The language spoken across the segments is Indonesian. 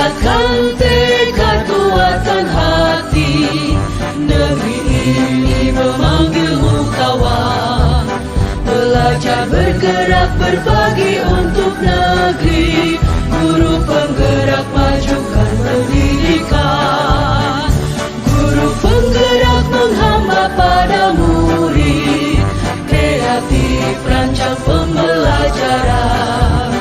kuatkan tekad, kuatkan hati. Negeri ini memanggilmu kawan, belajar bergerak berbagi untuk negeri. Guru penggerak majukan pendidikan, guru penggerak menghamba pada murid. Kreatif rancang pembelajaran,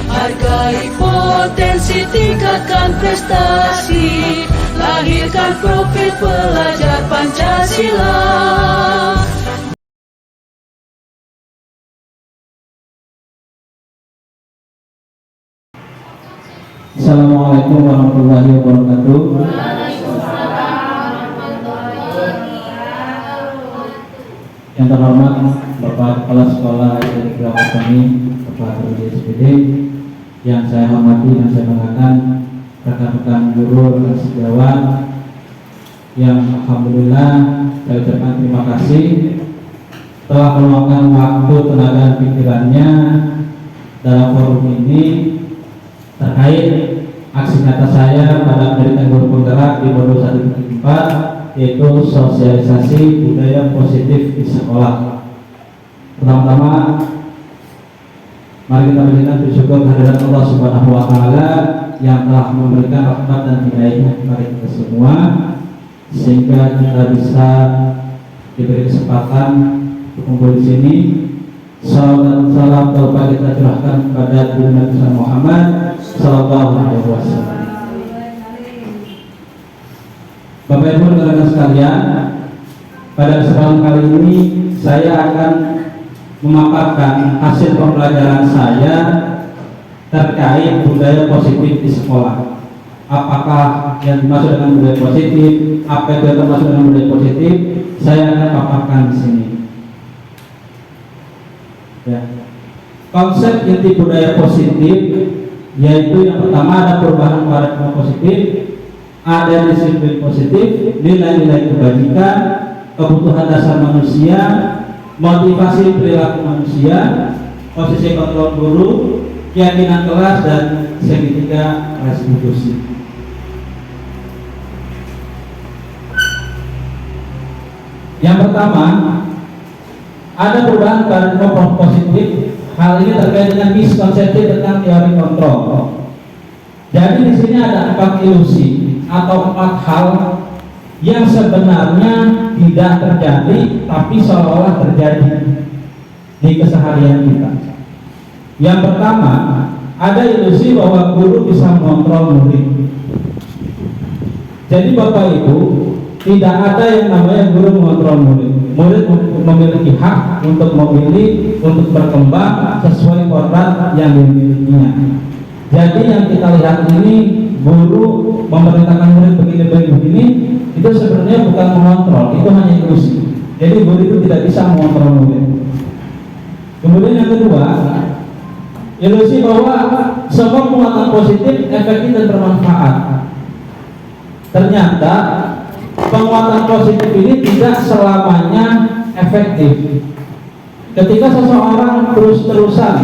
hargai potensi, tingkatkan prestasi. Lahirkan profil pelajar Pancasila. Assalamualaikum warahmatullahi wabarakatuh. Yang terhormat Bapak Kepala Sekolah SDN Kami, Bapak Guru SPD, yang saya hormati dan saya banggakan, rekan-rekan guru dan sejawat yang alhamdulillah saya ucapkan terima kasih telah meluangkan waktu, tenaga, dan pikirannya dalam forum ini terkait aksi nyata saya pada pendidikan guru penggerak di modul 1.4, yaitu sosialisasi budaya positif di sekolah. Pertama-tama, mari kita berikan bersyukur kehadirat Allah Subhanahu wa Ta'ala yang telah memberikan rahmat dan hidayahnya kepada kita semua, sehingga kita bisa diberi kesempatan untuk kumpul di sini. Salam dan salam terbaik kita curahkan kepada Nabi Muhammad Sallallahu Alaihi Wasallam. Bapak Ibu rekan sekalian, pada kesempatan kali ini saya akan memaparkan hasil pembelajaran saya terkait budaya positif di sekolah. Apakah yang dimaksud dengan budaya positif, apa itu yang termasuk dengan budaya positif, saya akan paparkan di sini. Ya. Konsep inti budaya positif yaitu yang pertama ada perubahan paradigma positif, ada disiplin positif, nilai-nilai kebajikan, kebutuhan dasar manusia, motivasi perilaku manusia, posisi kontrol guru, keyakinan kelas, dan segitiga restitusi. Yang pertama, ada perubahan paradigma positif. Hal ini terkait dengan miskonsepsi tentang teori kontrol. Jadi di sini ada 4 ilusi atau 4 hal yang sebenarnya tidak terjadi, tapi seolah-olah terjadi di keseharian kita. Yang pertama, ada ilusi bahwa guru bisa mengontrol murid. Jadi Bapak Ibu, tidak ada yang namanya guru mengontrol murid. Murid memiliki hak untuk memilih, untuk berkembang sesuai kodrat yang dimilikinya. Jadi yang kita lihat ini, guru memerintahkan murid begini, itu sebenarnya bukan mengontrol, itu hanya ilusi. Jadi guru itu tidak bisa mengontrol murid. Kemudian yang kedua, ilusi bahwa semua penguatan positif efektif dan bermanfaat. Ternyata penguatan positif ini tidak selamanya efektif. Ketika seseorang terus-terusan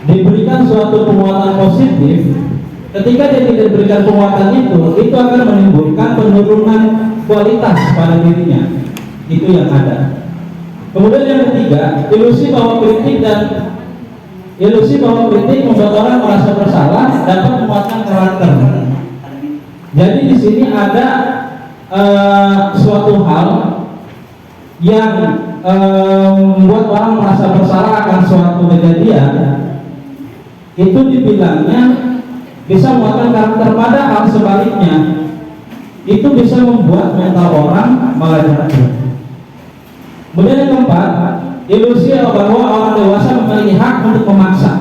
diberikan suatu penguatan positif, ketika dia tidak diberikan penguatan itu akan menimbulkan penurunan kualitas pada dirinya. Itu yang ada. Kemudian yang ketiga, ilusi bahwa kritik membuat orang merasa bersalah, dapat menguatkan karakter. Jadi di sini ada suatu hal yang membuat orang merasa bersalah akan suatu kejadian, itu dibilangnya bisa menguatkan karakter. Padahal sebaliknya, itu bisa membuat mental orang malah jatuh. Kemudian yang keempat, ilusi bahwa orang dewasa memiliki hak untuk memaksa.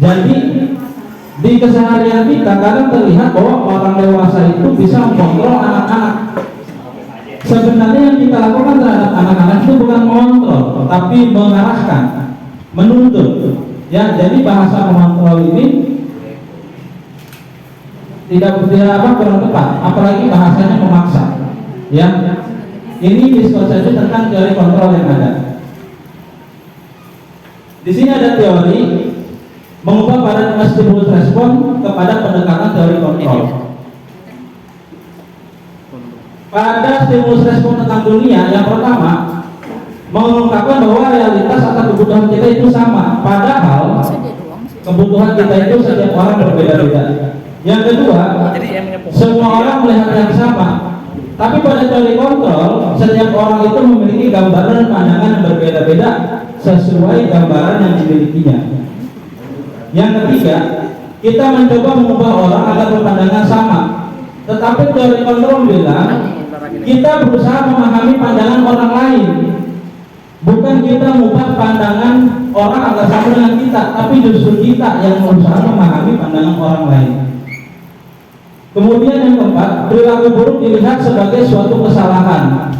Jadi di keseharian kita kadang terlihat bahwa orang dewasa itu bisa mengontrol anak-anak. Sebenarnya yang kita lakukan terhadap anak-anak itu bukan mengontrol, tapi mengarahkan, menuntut. Ya, jadi bahasa mengontrol ini tidak kurang tepat, apalagi bahasanya memaksa. Ya, ini miskonsepsi tentang teori kontrol yang ada. Di sini ada teori mengubah paradigma stimulus respon kepada pendekatan teori kontrol. Pada stimulus respon tentang dunia, yang pertama mengungkapkan bahwa realitas atau kebutuhan kita itu sama, padahal kebutuhan kita itu setiap orang berbeda-beda. Yang kedua, semua orang melihat yang sama, tapi pada teori kontrol, setiap orang itu memiliki gambaran dan pandangan yang berbeda-beda sesuai gambaran yang dimilikinya. Yang ketiga, kita mencoba mengubah orang agar berpandangan sama, tetapi teori kontrol bilang kita berusaha memahami pandangan orang lain, bukan kita mengubah pandangan orang agar sama dengan kita, tapi justru kita yang berusaha memahami pandangan orang lain. Kemudian yang keempat, perilaku buruk dilihat sebagai suatu kesalahan,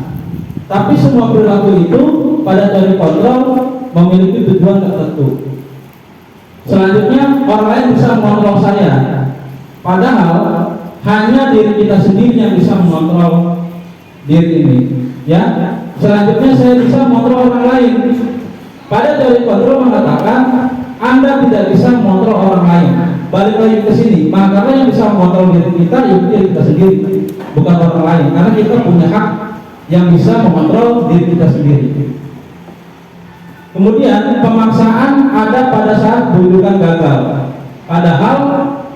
tapi semua perilaku itu pada teori kontrol memiliki tujuan tertentu. Selanjutnya, orang lain bisa mengontrol saya, padahal hanya diri kita sendiri yang bisa mengontrol diri ini. Ya, selanjutnya saya bisa mengontrol orang lain. Pada teori kontrol mengatakan Anda tidak bisa mengontrol orang lain. Balik lagi ke sini, maka yang bisa mengontrol diri kita itu diri kita sendiri, bukan orang lain. Karena kita punya hak yang bisa mengontrol diri kita sendiri. Kemudian pemaksaan ada pada saat kedudukan gagal, padahal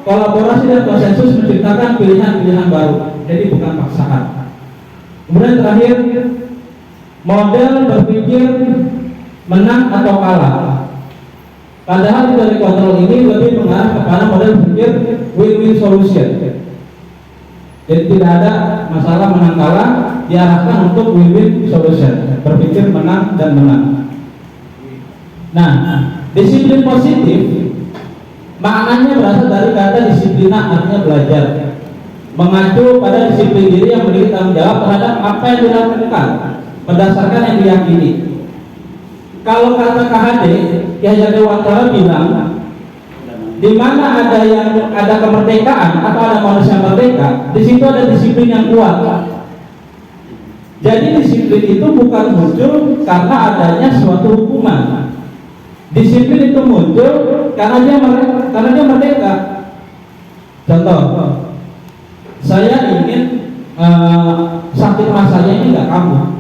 kolaborasi dan konsensus menciptakan pilihan-pilihan baru. Jadi bukan paksaan. Kemudian terakhir, model berpikir menang atau kalah. Padahal dari kontrol ini lebih mengarah kepada model berpikir win-win solution. Jadi tidak ada masalah menang kalah, diarahkan untuk win-win solution, berpikir menang dan menang. Nah, disiplin positif maknanya berasal dari kata disiplina, artinya belajar, mengacu pada disiplin diri yang memiliki tanggung jawab terhadap apa yang dilakukan berdasarkan yang diyakini. Kalau kata KHD, Ki Hajar Dewantara bilang, di mana ada kemerdekaan atau ada manusia merdeka, di situ ada disiplin yang kuat. Jadi disiplin itu bukan muncul karena adanya suatu hukuman. Disiplin itu muncul karena dia merdeka. Contoh, saya ingin sakit masanya ini nggak kambuh.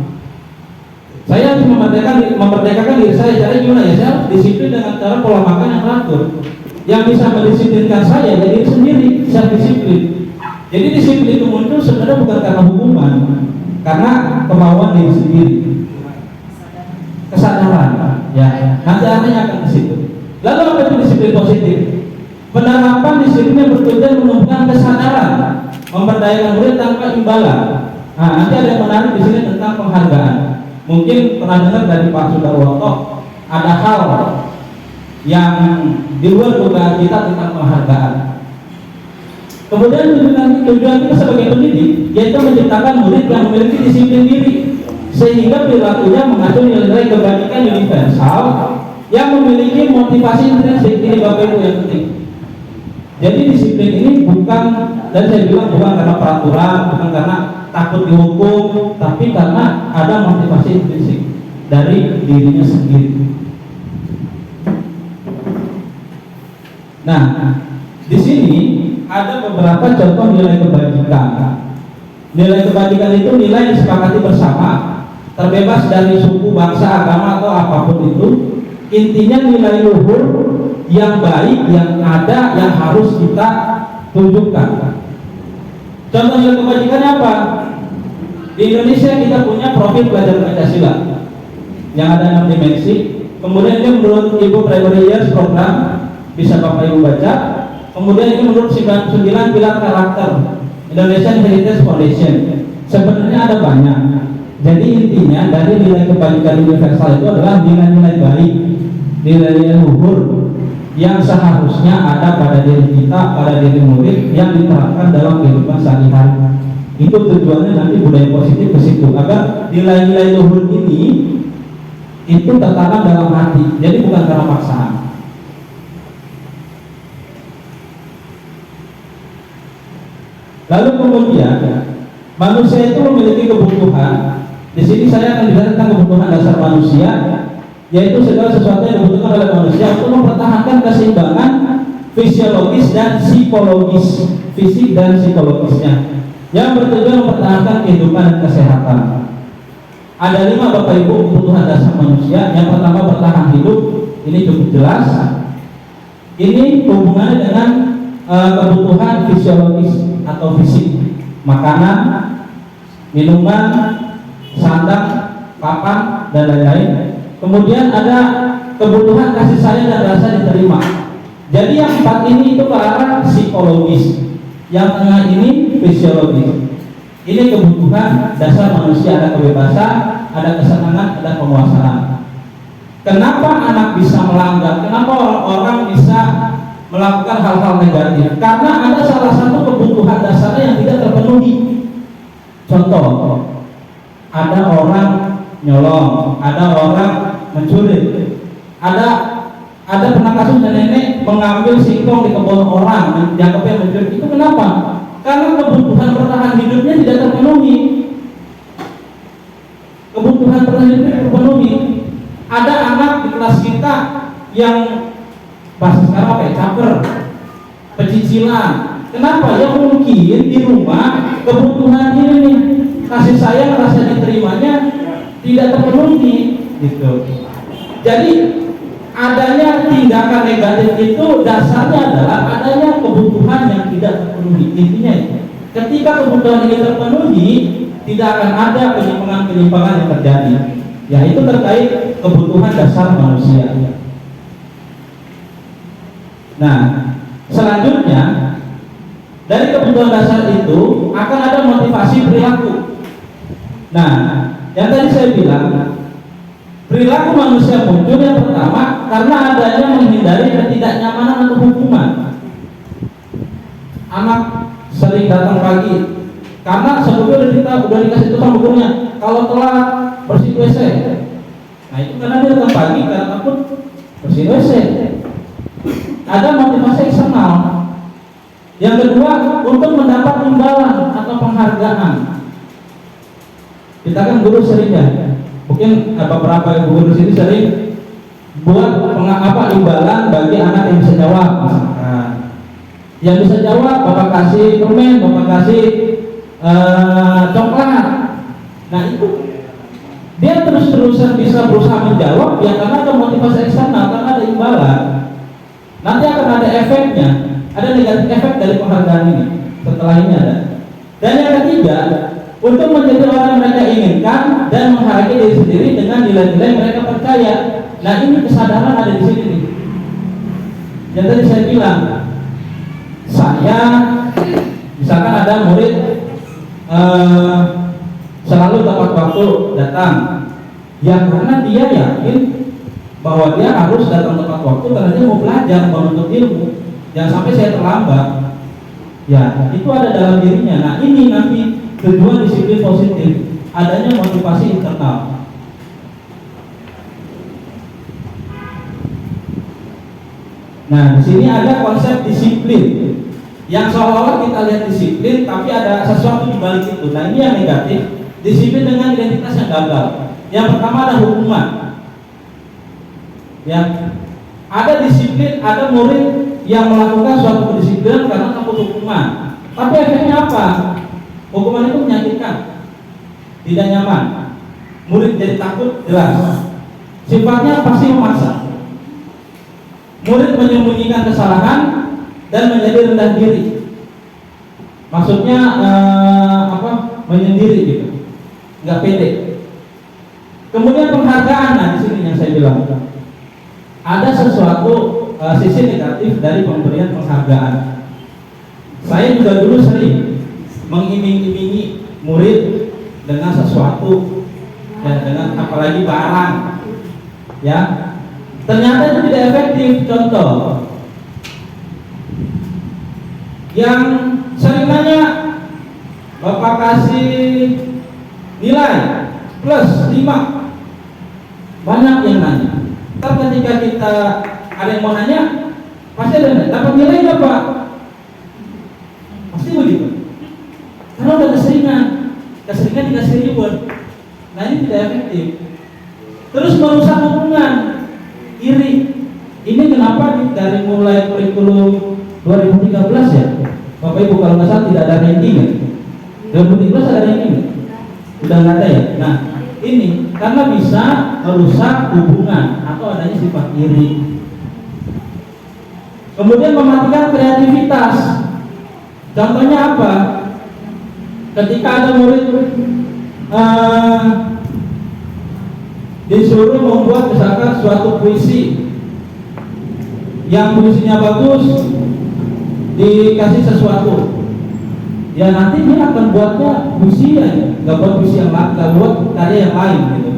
Saya harus memerdekakan diri saya. Jadi gimana ya? Saya harus disiplin dengan cara pola makan yang teratur. Yang bisa mendisiplinkan saya jadi sendiri, saya disiplin. Jadi disiplin itu muncul sebenarnya bukan karena hukuman, karena kemauan diri sendiri, kesadaran. Ya, nanti artinya akan ke situ. Lalu apa itu disiplin positif? Penerapan disiplin yang bertujuan menumbuhkan kesadaran, memberdayakan murid tanpa imbalan. Nah, nanti ada yang menarik di sini tentang penghargaan. Mungkin pernah dengar dari Pak Sudarwoto, ada hal yang di luar dugaan kita tentang penghargaan. Kemudian tujuan kita sebagai pendidik yaitu menciptakan murid yang memiliki disiplin diri, sehingga perilakunya mengacu nilai kebaikan universal yang memiliki motivasi intrinsik. Ini Bapak Ibu yang penting. Jadi disiplin ini bukan, dan saya bilang bukan karena peraturan, bukan karena takut dihukum, tapi karena ada motivasi intrinsik dari dirinya sendiri. Nah, di sini ada beberapa contoh nilai kebajikan. Nilai kebajikan itu nilai yang disepakati bersama, terbebas dari suku, bangsa, agama atau apapun itu. Intinya nilai luhur yang baik yang ada yang harus kita tunjukkan. Contoh nilai kebajikannya apa? Di Indonesia kita punya profil belajar Pancasila yang ada 6 dimensi. Kemudian ini menurut Ibu Primary Years program, bisa Bapak Ibu baca. Kemudian ini menurut 9 pilar karakter Indonesian Heritage Foundation. Sebenarnya ada banyak. Jadi intinya dari nilai kebajikan universal itu adalah nilai-nilai baik, nilai-nilai luhur yang seharusnya ada pada diri kita, pada diri murid yang diterapkan dalam kehidupan sehari-hari. Itu tujuannya nanti budaya positif ke situ, agar nilai-nilai luhur ini itu tertanam dalam hati. Jadi bukan karena paksaan. Lalu kemudian manusia itu memiliki kebutuhan. Di sini saya akan bicara tentang kebutuhan dasar manusia yaitu segala sesuatu yang dibutuhkan oleh manusia untuk mempertahankan keseimbangan fisiologis dan psikologis, fisik dan psikologisnya, yang bertujuan mempertahankan kehidupan dan kesehatan. Ada 5 Bapak Ibu kebutuhan dasar manusia. Yang pertama bertahan hidup, ini cukup jelas. Ini hubungannya dengan kebutuhan fisiologis atau fisik, makanan, minuman, sandang, papan, dan lain-lain. Kemudian ada kebutuhan kasih sayang dan rasa diterima. Jadi yang 4 ini itu ke arah psikologis, yang tengah ini fisiologis. Ini kebutuhan dasar manusia, ada kebebasan, ada kesenangan, ada penguasaan. Kenapa anak bisa melanggar? Kenapa orang bisa melakukan hal-hal negatif? Karena ada salah satu kebutuhan dasarnya yang tidak terpenuhi. Contoh, ada orang nyolong, ada orang mencuri, ada pernah kasus nenek mengambil singkong di kebun orang, dianggapnya mencuri. Itu kenapa? Karena kebutuhan bertahan hidupnya tidak terpenuhi. Kebutuhan bertahan hidupnya tidak terpenuhi. Ada anak di kelas kita yang bahasa sekarang apa ya, caper, pecicilan. Kenapa? Ya mungkin di rumah kebutuhan ini nih, kasih sayang, rasa diterimanya tidak terpenuhi gitu. Jadi adanya tindakan negatif itu dasarnya adalah adanya kebutuhan yang tidak terpenuhi. Intinya itu. Ketika kebutuhan ini terpenuhi, tidak akan ada penyimpangan-penyimpangan yang terjadi. Ya, itu terkait kebutuhan dasar manusia. Nah, selanjutnya dari kebutuhan dasar itu akan ada motivasi perilaku. Nah, yang tadi saya bilang, perilaku manusia muncul yang pertama karena adanya menghindari ketidaknyamanan atau hukuman. Anak sering datang pagi karena sebelumnya kita udah dikasih tukang bukunya, kalau telat bersih WC. Nah itu karena dia datang pagi karena takut bersih WC. Ada motivasi eksternal. Yang kedua, untuk mendapat imbalan atau penghargaan. Kita kan guru sering ya, mungkin beberapa guru sini sering buat imbalan bagi anak yang bisa jawab. Yang bisa jawab, bapak kasih permen, bapak kasih coklat. Nah itu dia terus-terusan bisa berusaha menjawab ya karena ada motivasi eksternal, karena ada imbalan. Nanti akan ada efeknya, ada negatif efek dari penghargaan ini. Setelah ini ada. Dan yang ketiga, untuk menjadi orang yang mereka inginkan dan menghargai diri sendiri dengan nilai-nilai mereka percaya. Nah ini kesadaran ada di sini nih. Yang tadi saya bilang, saya misalkan ada murid selalu tepat waktu datang, ya karena dia yakin bahwa dia harus datang tepat waktu karena dia mau belajar, menuntut ilmu. Jangan sampai saya terlambat. Ya itu ada dalam dirinya. Nah ini nanti tujuan disiplin positif, adanya motivasi internal. Nah di sini ada konsep disiplin yang seolah-olah kita lihat disiplin tapi ada sesuatu di balik itu. Nah ini yang negatif, disiplin dengan identitas yang gagal. Yang pertama ada hukuman. Ya, ada disiplin, ada murid yang melakukan suatu kedisiplinan karena takut hukuman. Tapi efeknya apa? Hukuman itu menyakitkan, tidak nyaman. Murid jadi takut, jelas. Sifatnya pasti memaksa. Murid menyembunyikan kesalahan dan menjadi rendah diri. Maksudnya menyendiri gitu, nggak pede. Kemudian penghargaan, nah di sini yang saya bilang ada sesuatu sisi negatif dari pemberian penghargaan. Saya juga dulu sering mengiming-imingi murid dengan sesuatu dan dengan apalagi barang, ya ternyata itu tidak efektif. Contoh yang sering nanya, bapak kasih nilai plus 5, banyak yang nanya. Tapi ketika kita ada yang mau nanya, pasti ada nanya, dapat nilai nggak pak? Pasti begitu. Karena udah keseringan dikasih reward. Nah ini tidak efektif. terus merusak hubungan, iri. Ini kenapa dari mulai kurikulum 2013 ya, Bapak Ibu kalau nggak salah tidak ada ranking ya. 2013 ada ranking ya? Udah nggak ada ya. Nah ini karena bisa merusak hubungan atau adanya sifat iri. Kemudian mematikan kreativitas. Contohnya apa? Ketika ada murid disuruh membuat misalkan suatu puisi, yang puisinya bagus, dikasih sesuatu, ya nanti dia akan buatnya puisi ya, nggak buat puisi yang lain, nggak buat karya yang lain gitu.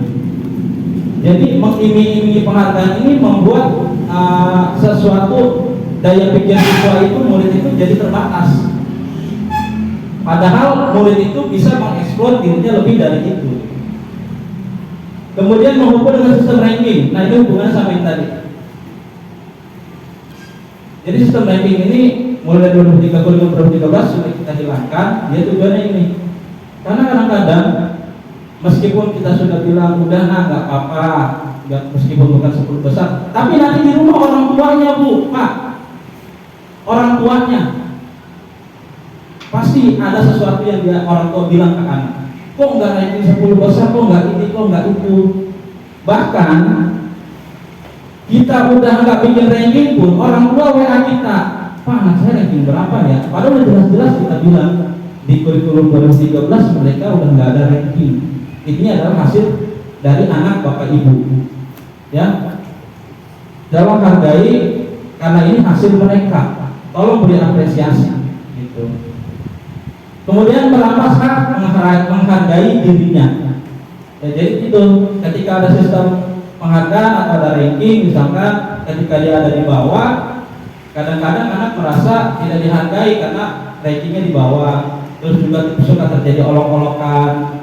Jadi mengiming-imingi penghargaan ini membuat sesuatu daya pikir siswa itu, murid itu jadi terbatas. Padahal murid itu bisa mengeksplor dirinya lebih dari itu. Kemudian mengukur dengan sistem ranking. Nah ini hubungannya sama yang tadi. Jadi sistem ranking ini mulai 2013 sudah kita hilangkan. Dia tujuannya ini. Karena kadang-kadang meskipun kita sudah bilang udah nggak apa-apa, meskipun bukan 10 besar, tapi nanti di rumah orang tuanya Bu, Pak, orang tuanya pasti ada sesuatu yang dia orang tua bilang ke anak. Kok nggak ranking 10 besar, kok nggak ini, kok nggak itu. Bahkan kita udah nggak bikin ranking pun orang tua WA kita, Pak anak saya ranking berapa ya? Padahal udah jelas-jelas kita bilang di kurikulum 2013 mereka udah nggak ada ranking. Ini adalah hasil dari anak bapak ibu, ya. Dalam hargai karena ini hasil mereka. Tolong beri apresiasi, gitu. Kemudian merampas hak menghargai dirinya. Ya, jadi itu ketika ada sistem penghargaan atau ada ranking, misalkan ketika dia ada di bawah, kadang-kadang anak merasa tidak dihargai karena rankingnya di bawah. Terus juga suka terjadi olok-olokan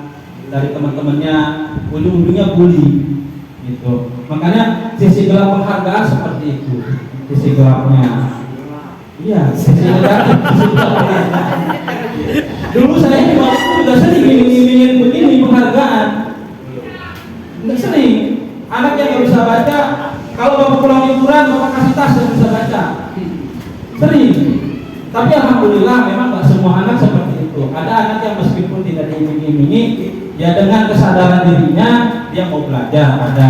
dari teman-temannya, ujung-ujungnya bully, gitu. Makanya sisi gelap penghargaan seperti itu, sisi gelapnya. Iya, sisi negatif, sisi gelapnya. Dulu saya di waktu juga sering ingin begini penghargaan. Nggak sering. Anak yang nggak bisa baca, kalau bapak pulang liburan, bapak kasih tas yang bisa baca. Sering. Tapi alhamdulillah memang nggak semua anak seperti itu. Ada anak yang meskipun tidak diiming-imingi, ya dengan kesadaran dirinya dia mau belajar, ada.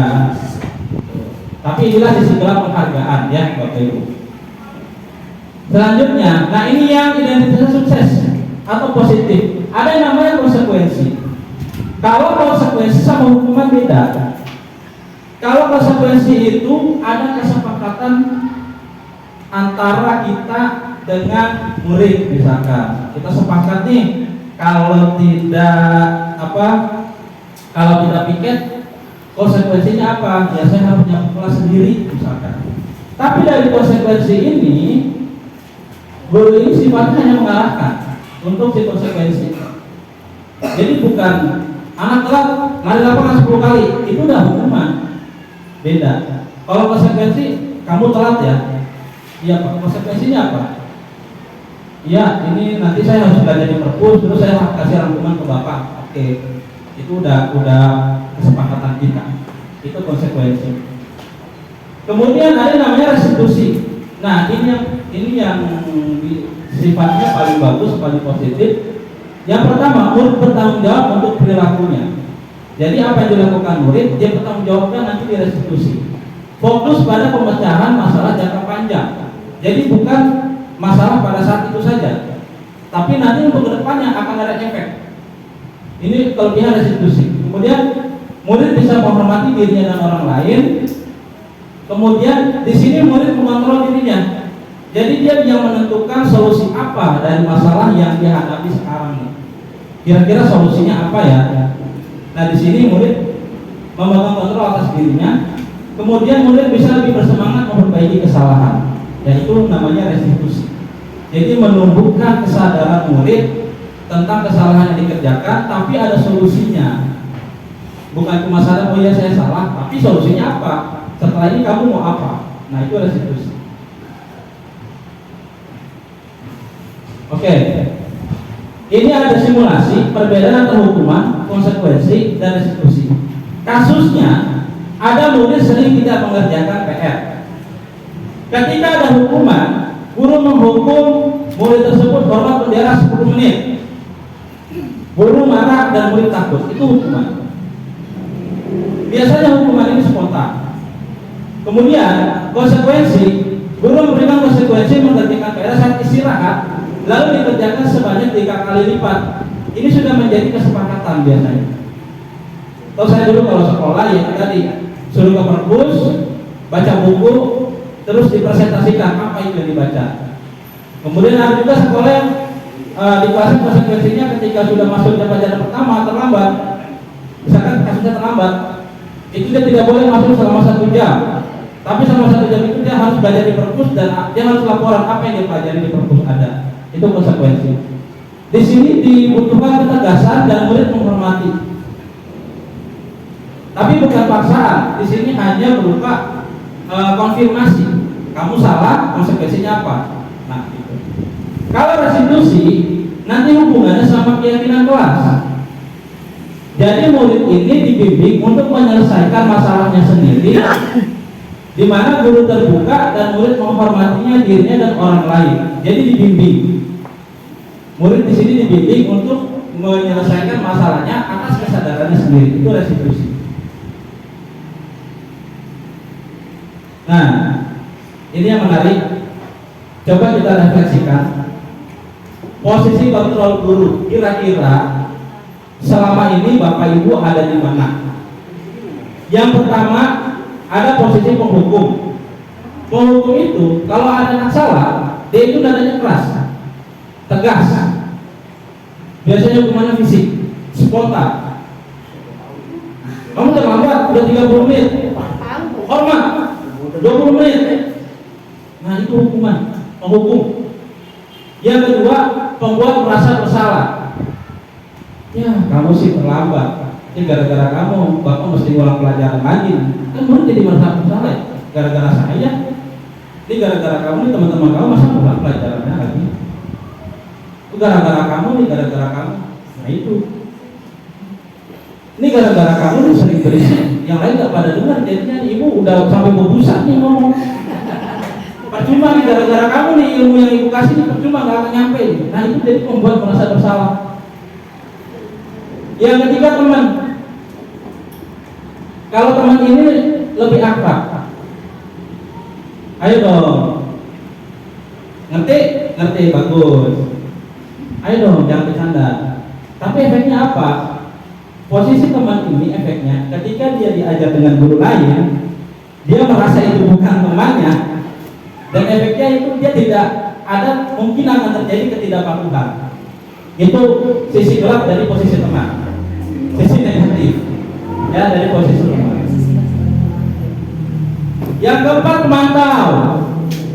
Tapi inilah sisi gelap penghargaan ya Bapak Ibu. Selanjutnya, nah ini yang identitas sukses atau positif. Ada yang namanya konsekuensi. Kalau konsekuensi sama hukuman beda. Kalau konsekuensi itu ada kesepakatan antara kita dengan murid, misalkan kita sepakat nih kalau tidak piket konsekuensinya apa? Ya saya harus punya kelas sendiri misalkan. Tapi dari konsekuensi ini guru ini sifatnya hanya mengarahkan untuk si konsekuensi. Jadi bukan anak telat lari lapangan 10 kali, itu udah hukuman. Beda. Kalau konsekuensi kamu telat ya. Iya Pak, konsekuensinya apa? Iya, ini nanti saya harus belajar di perpus, terus saya kasih rangkuman ke Bapak. Oke. Itu udah kesepakatan kita. Itu konsekuensi. Kemudian ada namanya restitusi. Nah, ini yang sifatnya paling bagus, paling positif. Yang pertama, murid bertanggung jawab untuk perilakunya. Jadi apa yang dilakukan murid, dia bertanggung jawabkan nanti di restitusi. Fokus pada pemecahan masalah jangka panjang. Jadi bukan masalah pada saat itu saja, tapi nanti untuk kedepannya akan ada efek. Ini kelebihan restitusi. Kemudian murid bisa menghormati dirinya dan orang lain. Kemudian di sini murid mengontrol dirinya. Jadi dia yang menentukan solusi apa dari masalah yang dia hadapi sekarang. Kira-kira solusinya apa ya? Nah di sini murid memegang kontrol atas dirinya. Kemudian murid bisa lebih bersemangat memperbaiki kesalahan. Yaitu namanya restitusi. Jadi menumbuhkan kesadaran murid tentang kesalahan yang dikerjakan, tapi ada solusinya. Bukan cuma sadar, oh ya saya salah, tapi solusinya apa? Setelah ini kamu mau apa? Nah itu restitusi. Oke. Ini ada simulasi perbedaan antara hukuman, konsekuensi, dan restitusi. Kasusnya ada murid sering tidak mengerjakan PR. Ketika ada hukuman, guru menghukum murid tersebut hormat bendera 10 menit. Guru marah dan murid takut, itu hukuman. Biasanya hukuman ini spontan. Kemudian konsekuensi, guru memberikan konsekuensi mengerjakan PR saat istirahat, lalu dikerjakan sebanyak 3 kali lipat. Ini sudah menjadi kesepakatan biasanya. Kalau saya dulu kalau sekolah ya tadi suruh ke perpus, baca buku, terus dipresentasikan apa itu yang dibaca. Kemudian ada juga sekolah yang dikasih konsekuensinya ketika sudah masuk jam pelajaran pertama terlambat, misalkan kasusnya terlambat, itu dia tidak boleh masuk selama 1 jam. Tapi selama 1 jam itu dia harus belajar di perpus dan dia harus laporan apa yang dia pelajari di perpus ada. Itu konsekuensi. Di sini dibutuhkan ketegasan dan murid menghormati. Tapi bukan paksaan. Di sini hanya berupa konfirmasi. Kamu salah, konsekuensinya apa? Nah, gitu. Kalau restitusi, nanti hubungannya sama keyakinan kelas. Jadi murid ini dibimbing untuk menyelesaikan masalahnya sendiri, di mana guru terbuka dan murid menghormatinya dirinya dan orang lain. Jadi dibimbing. Murid di sini dibimbing untuk menyelesaikan masalahnya atas kesadarannya sendiri. Itu restitusi. Nah, ini yang menarik. Coba kita refleksikan posisi kontrol guru. Kira-kira selama ini Bapak Ibu ada di mana? Yang pertama, ada posisi penghukum. Penghukum itu kalau ada yang salah, dia itu nadanya keras, tegas. Biasanya hukumannya fisik, spontan. Kamu terlambat, udah 30 menit. Hormat, 20 menit. Nah, itu hukuman, penghukum. Yang kedua, pembuat merasa bersalah. Ya, kamu sih terlambat. Ini gara-gara kamu, Bapak mesti ulang pelajaran lagi. Kan murid jadi merasa bersalah ya? Gara-gara saya. Ini gara-gara kamu, ini teman-teman kamu masa ulang pelajarannya lagi. Itu gara-gara kamu, ini gara-gara kamu. Nah itu. Ini gara-gara kamu nih sering berisik. Yang lain gak pada dengar, jadinya ibu udah sampai bobusan nih ngomong. Percuma nih gara-gara kamu nih ilmu yang ibu kasih nih percuma gak akan nyampe. Nah itu jadi membuat merasa bersalah. Yang ketiga teman. Kalau teman ini lebih akrab, ayo dong. Ngerti? Ngerti, bagus. Ayo dong, jangan bercanda. Tapi efeknya apa? Posisi teman ini efeknya ketika dia diajar dengan guru lain, dia merasa itu bukan temannya, dan efeknya itu dia tidak ada, mungkin akan terjadi ketidakpatuhan. Itu sisi gelap dari posisi teman, sisi negatif ya dari posisi teman. Yang keempat, memantau.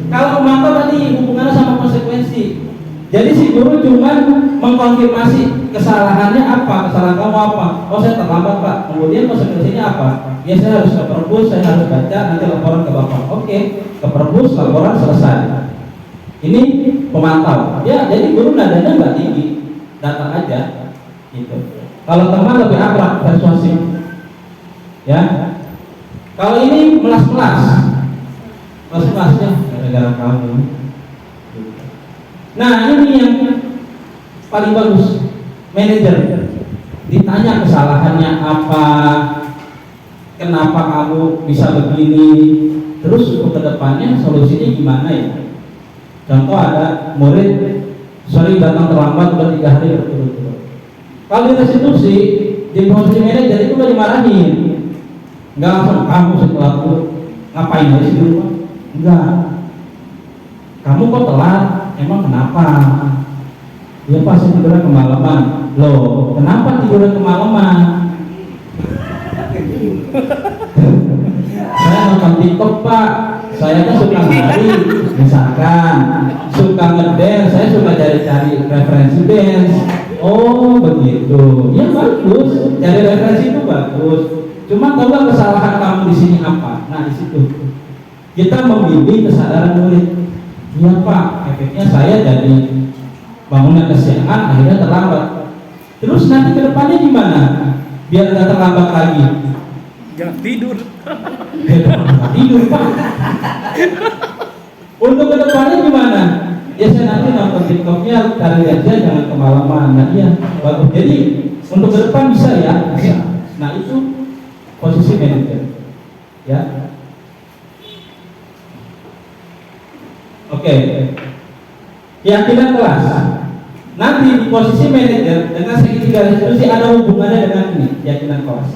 Kalau memantau tadi hubungannya sama konsekuensi. Jadi si guru cuma mengkonfirmasi kesalahannya apa, kesalahan kamu apa. Oh saya terlambat Pak. Kemudian konsekuensinya apa? Ya saya harus ke perpus, saya harus baca, nanti laporan ke Bapak. Oke, ke perpus, laporan selesai. Ini pemantau. Ya, jadi guru nadanya nggak tinggi, datang aja. Gitu. Kalau teman lebih akrab, persuasif. Ya. Kalau ini melas-melas, melas-melasnya gara-gara kamu. Nah ini yang paling bagus, manajer ditanya kesalahannya apa, kenapa kamu bisa begini, terus untuk kedepannya solusinya gimana ya. Contoh ada murid sering datang terlambat udah 3 hari berturut-turut. Kalau di restitusi di posisi manajer itu udah dimarahin, nggak langsung kamu setelah itu ngapain aja sih di rumah, enggak. Kamu kok telat? Emang kenapa? Ya pas tidurnya kemalaman. Loh, kenapa tidurnya kemalaman? Saya nonton TikTok Pak. Saya kan suka nari, misalkan suka ngedance, saya suka cari-cari referensi dance. Oh begitu. Ya bagus, cari referensi itu bagus. Cuma tahu nggak kesalahan kamu di sini apa? Nah di situ kita membimbing kesadaran murid. Iya Pak, efeknya saya jadi bangunnya kesiangan, akhirnya terlambat. Terus nanti ke depannya gimana? Biar nggak terlambat lagi. Jangan tidur. Tidur Pak. Untuk kedepannya gimana? Ya saya nanti nonton TikToknya, cari aja jangan kemalaman. Nah iya, bagus. Jadi untuk ke depan bisa ya, bisa. Nah itu posisi manajer, ya. Oke. Keyakinan kelas. Nanti di posisi manajer dengan segitiga restitusi ada hubungannya dengan ini, keyakinan kelas.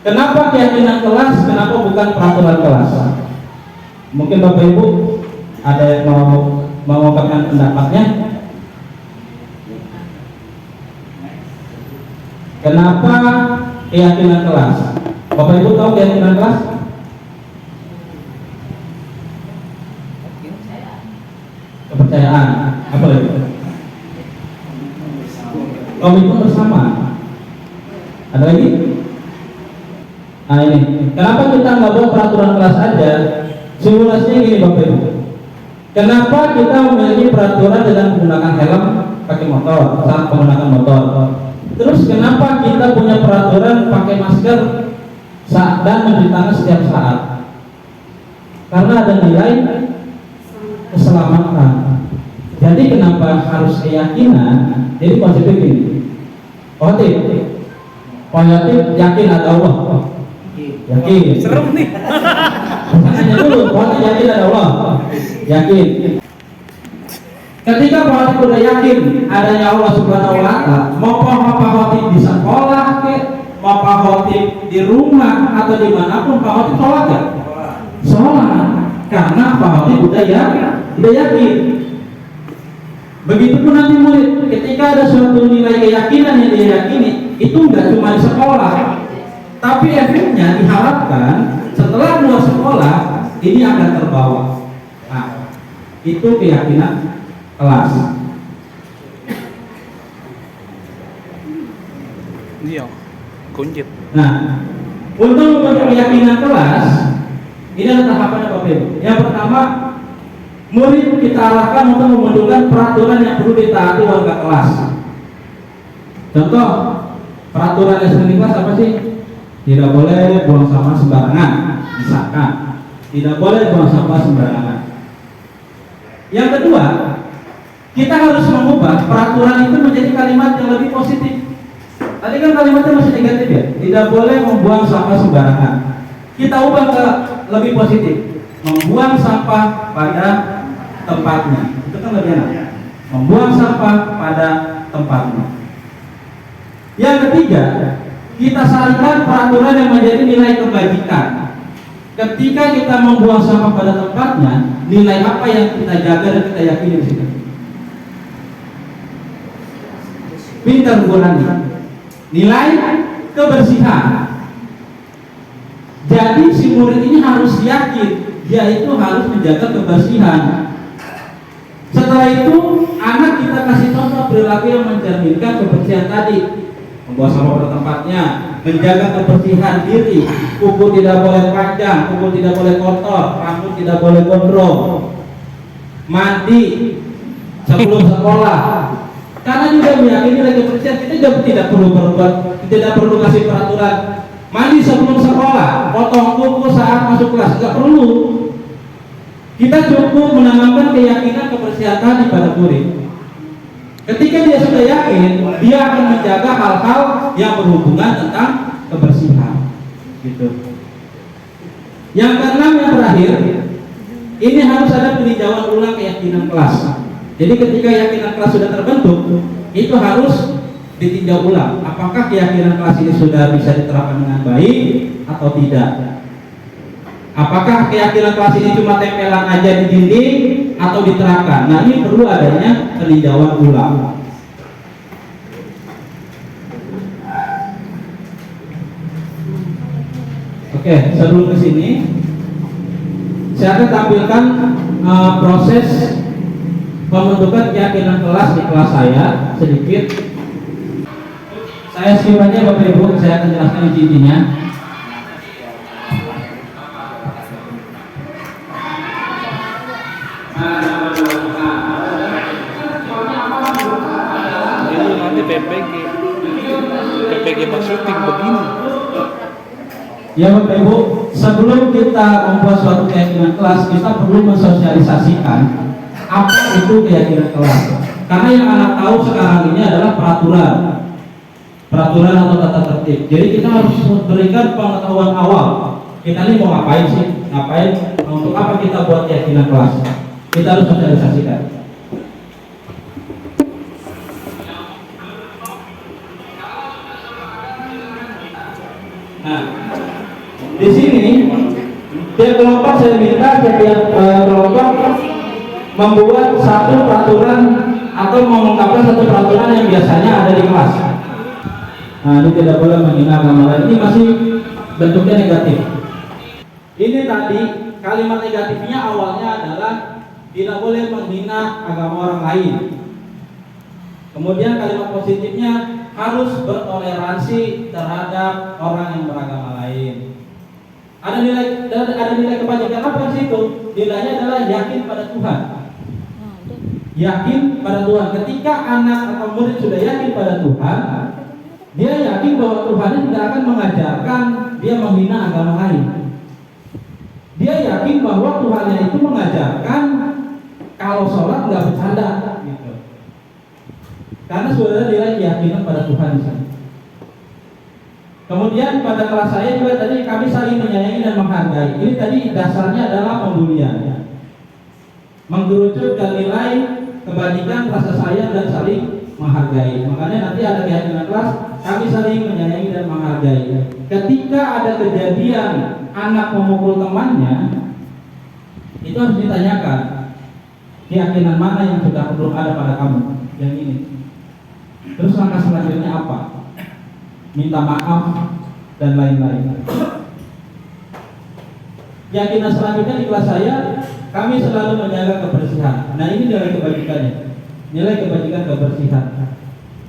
Kenapa keyakinan kelas? Kenapa bukan peraturan kelas? Mungkin Bapak Ibu ada yang mau mengungkapkan pendapatnya. Kenapa keyakinan kelas? Bapak Ibu tahu keyakinan kelas? Kepercayaan. Apa lagi? Komitmen bersama. Ada lagi? Nah ini, kenapa kita nggak buat peraturan kelas aja? Simulasinya gini Bapak Ibu. Kenapa kita memiliki peraturan dengan menggunakan helm pakai motor saat menggunakan motor? Terus kenapa kita punya peraturan pakai masker saat dan mencuci tangan setiap saat? Karena ada nilai keselamatan. Jadi kenapa harus keyakinan? Jadi konsepnya gini. Positif yakin ada Allah. Yakin. Serem nih. Tanya dulu, positif yakin ada Allah. Yakin. Ketika Pak sudah yakin adanya Allah Subhanahu wa Ta'ala, mau Pak Hotip di sekolah ke, mau Pak Hotip di rumah atau dimanapun Pak Hotip sholat ya? Sholat, karena Pak Hotip udah yakin. Begitupun nanti murid, ketika ada suatu nilai keyakinan yang dia yakini, itu enggak cuma di sekolah, tapi efeknya diharapkan setelah keluar sekolah ini akan terbawa. Nah, itu keyakinan kelas. Iya, kunjit. Nah, untuk membentuk keyakinan kelas, ini ada tahapannya Bapak Ibu. Yang pertama, murid kita arahkan untuk membentukkan peraturan yang perlu ditaati warga kelas. Contoh, peraturan yang di kelas apa sih? Tidak boleh buang sampah sembarangan, misalkan. Tidak boleh buang sampah sembarangan. Yang kedua, kita harus mengubah peraturan itu menjadi kalimat yang lebih positif. Tadi kan kalimatnya masih negatif ya, tidak boleh membuang sampah sembarangan. Kita ubah ke lebih positif, membuang sampah pada tempatnya. Itu kan lebih enak. Membuang sampah pada tempatnya. Yang ketiga, kita sarikan peraturan yang menjadi nilai kebajikan. Ketika kita membuang sampah pada tempatnya, nilai apa yang kita jaga dan kita yakini di situ? Pintar hubungannya. Nilai kebersihan. Jadi si murid ini harus yakin dia itu harus menjaga kebersihan. Setelah itu anak kita kasih contoh perilaku yang mencerminkan kebersihan tadi. Membawa sampah pada tempatnya, menjaga kebersihan diri, kuku tidak boleh panjang, kuku tidak boleh kotor, rambut tidak boleh gondrong, mandi sebelum sekolah. Karena juga meyakini lagi kebersihan, kita juga tidak perlu berbuat, tidak perlu kasih peraturan mandi sebelum sekolah, potong kuku saat masuk kelas, tidak perlu. Kita cukup menanamkan keyakinan kebersihan tadi pada murid. Ketika dia sudah yakin, dia akan menjaga hal-hal yang berhubungan tentang kebersihan. Gitu. Yang keenam, yang terakhir, ini harus ada peninjauan ulang keyakinan kelas. Jadi ketika keyakinan kelas sudah terbentuk, itu harus ditinjau ulang. Apakah keyakinan kelas ini sudah bisa diterapkan dengan baik atau tidak? Apakah keyakinan kelas ini cuma tempelan aja di dinding atau diterapkan? Nah, ini perlu adanya peninjauan ulang. Oke, sebelum ke sini saya akan tampilkan proses pembentukan keyakinan kelas di kelas saya sedikit. Saya skip aja Bapak Ibu, saya akan jelaskan intinya. Ini nanti PPG pas syuting begini. Ya Bapak Ibu, sebelum kita membuat suatu keyakinan kelas, kita perlu mensosialisasikan apa itu keyakinan kelas. Karena yang anak tahu sekarang ini adalah peraturan atau tata tertib. Jadi kita harus berikan pengetahuan awal. Kita ini mau ngapain sih? Ngapain? Untuk apa kita buat keyakinan kelas? Kita harus sosialisasikan. Nah, di sini tiap kelompok saya minta setiap kelompok membuat satu peraturan atau mengungkapkan satu peraturan yang biasanya ada di kelas. Nah, ini tidak boleh menghina agama lain. Ini masih bentuknya negatif. Ini tadi kalimat negatifnya awalnya adalah tidak boleh menghina agama orang lain. Kemudian kalimat positifnya harus bertoleransi terhadap orang yang beragama lain. Ada nilai kebajikan apa di situ? Nilainya adalah yakin pada Tuhan. Yakin pada Tuhan. Ketika anak atau murid sudah yakin pada Tuhan, dia yakin bahwa Tuhan tidak akan mengajarkan dia menghina agama lain. Dia yakin bahwa Tuhannya itu mengajarkan kalau sholat nggak bercanda, gitu. Karena sudah ada nilai keyakinan pada Tuhan di sana. Kemudian pada kelas saya juga tadi kami saling menyayangi dan menghargai. Ini tadi dasarnya adalah pembulian, menggerucut ke nilai kebajikan, rasa sayang dan saling menghargai. Makanya nanti ada keyakinan kelas, kami saling menyayangi dan menghargai. Ketika ada kejadian anak memukul temannya, itu harus ditanyakan keyakinan mana yang sudah belum ada pada kamu, yang ini. Terus langkah selanjutnya apa? Minta maaf dan lain-lain. Keyakinan selanjutnya di kelas saya, kami selalu menjaga kebersihan. Nah, ini nilai kebajikannya, nilai kebajikan kebersihan.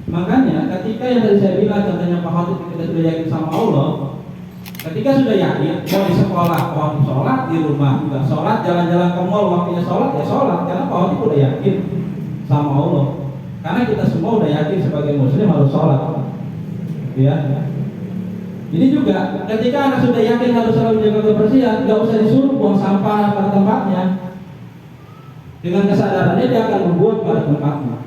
Makanya ketika yang tadi saya bilang contohnya Pak Khotib, kita sudah yakin sama Allah. Ketika sudah yakin, mau di sekolah, waktu sholat, di rumah juga sholat, jalan-jalan ke mall, waktunya sholat, ya sholat. Karena Pak Khotib udah yakin sama Allah. Karena kita semua udah yakin sebagai muslim harus sholat, ya. Ini juga ketika anak sudah yakin harus selalu menjaga kebersihan, nggak usah disuruh buang sampah pada tempatnya. Dengan kesadarannya dia akan membuat pada tempatnya.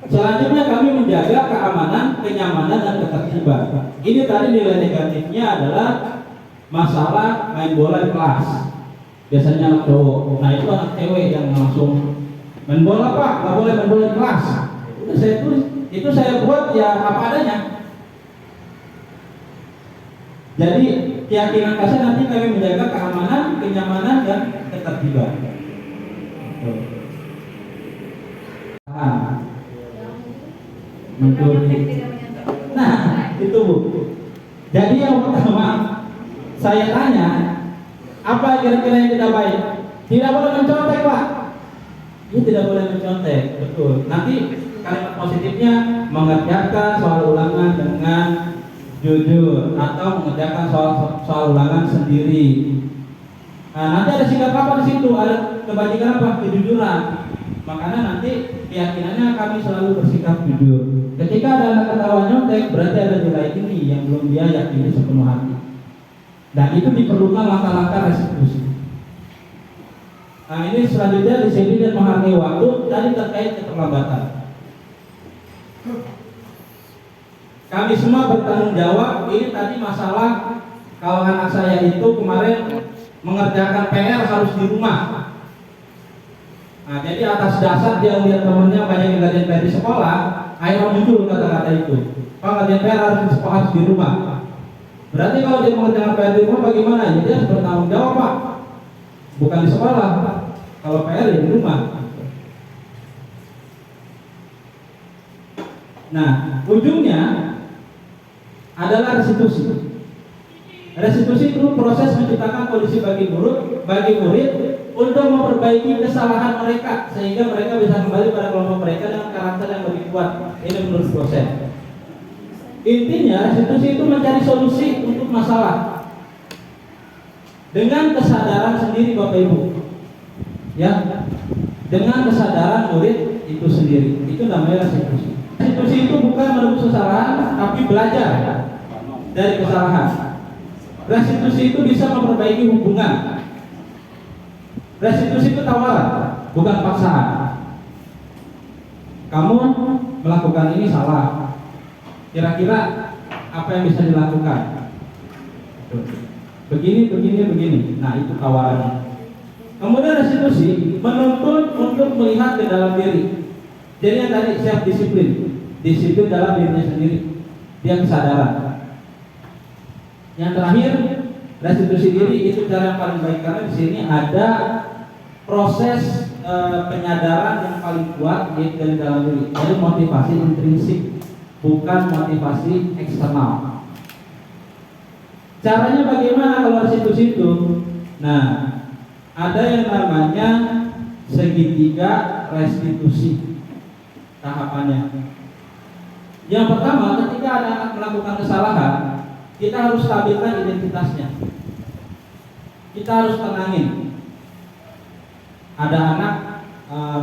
Selanjutnya kami menjaga keamanan, kenyamanan dan ketertiban. Ini tadi nilai negatifnya adalah masalah main bola di kelas. Biasanya anak cowok, nah itu anak cewek yang langsung main bola Pak, nggak boleh main bola di kelas. Udah saya tulis, itu saya buat ya apa adanya. Jadi keyakinan kasih nanti kami menjaga keamanan, kenyamanan dan ketertiban. Nah, itu Bu. Jadi yang pertama saya tanya, apa kira-kira yang tidak baik? Tidak boleh mencontek Pak. Ini tidak boleh mencontek, betul. Nanti kalimat positifnya mengerjakan soal ulangan dengan jujur atau mengerjakan soal ulangan sendiri. Nah, nanti ada sikap apa di situ? Ada kebajikan apa? Kejujuran. Makanya nanti keyakinannya kami selalu bersikap jujur. Ketika ada anak ketahuan nyontek, berarti ada nilai ini yang belum dia yakini sepenuh hati. Dan itu diperlukan langkah-langkah restitusi. Nah, ini selanjutnya di sini dan menghargai waktu tadi terkait keterlambatan. Kami semua bertanggung jawab. Ini tadi masalah kalau anak saya itu kemarin mengerjakan PR harus di rumah. Nah, jadi atas dasar dia melihat temannya banyak yang ngerjain PR di sekolah, akhirnya muncul kata-kata itu. Pak, ngerjain PR harus di rumah. Berarti kalau dia mengerjakan PR di rumah bagaimana? Jadi dia harus bertanggung jawab Pak. Bukan di sekolah. Kalau PR ya di rumah. Nah, ujungnya adalah restitusi. Restitusi itu proses menciptakan kondisi bagi murid untuk memperbaiki kesalahan mereka sehingga mereka bisa kembali pada kelompok mereka dengan karakter yang lebih kuat. Ini menurut proses. Intinya restitusi itu mencari solusi untuk masalah dengan kesadaran sendiri Bapak Ibu, ya, dengan kesadaran murid itu sendiri. Itu namanya restitusi. Restitusi itu bukan menebus kesalahan, tapi belajar dari kesalahan. Restitusi itu bisa memperbaiki hubungan. Restitusi itu tawaran, bukan paksaan. Kamu melakukan ini salah. Kira-kira apa yang bisa dilakukan? Begini. Nah, itu tawaran. Kemudian restitusi menuntut untuk melihat ke dalam diri. Jadi yang tadi siap disiplin dalam dirinya sendiri, dia kesadaran. Yang terakhir, restitusi diri itu cara yang paling baik karena di sini ada proses penyadaran yang paling kuat yaitu dari dalam diri. Jadi motivasi intrinsik, bukan motivasi eksternal. Caranya bagaimana kalau restitusi itu? Nah, ada yang namanya segitiga restitusi tahapannya. Yang pertama, ketika ada anak melakukan kesalahan, kita harus stabilkan identitasnya. Kita harus tenangin. Ada anak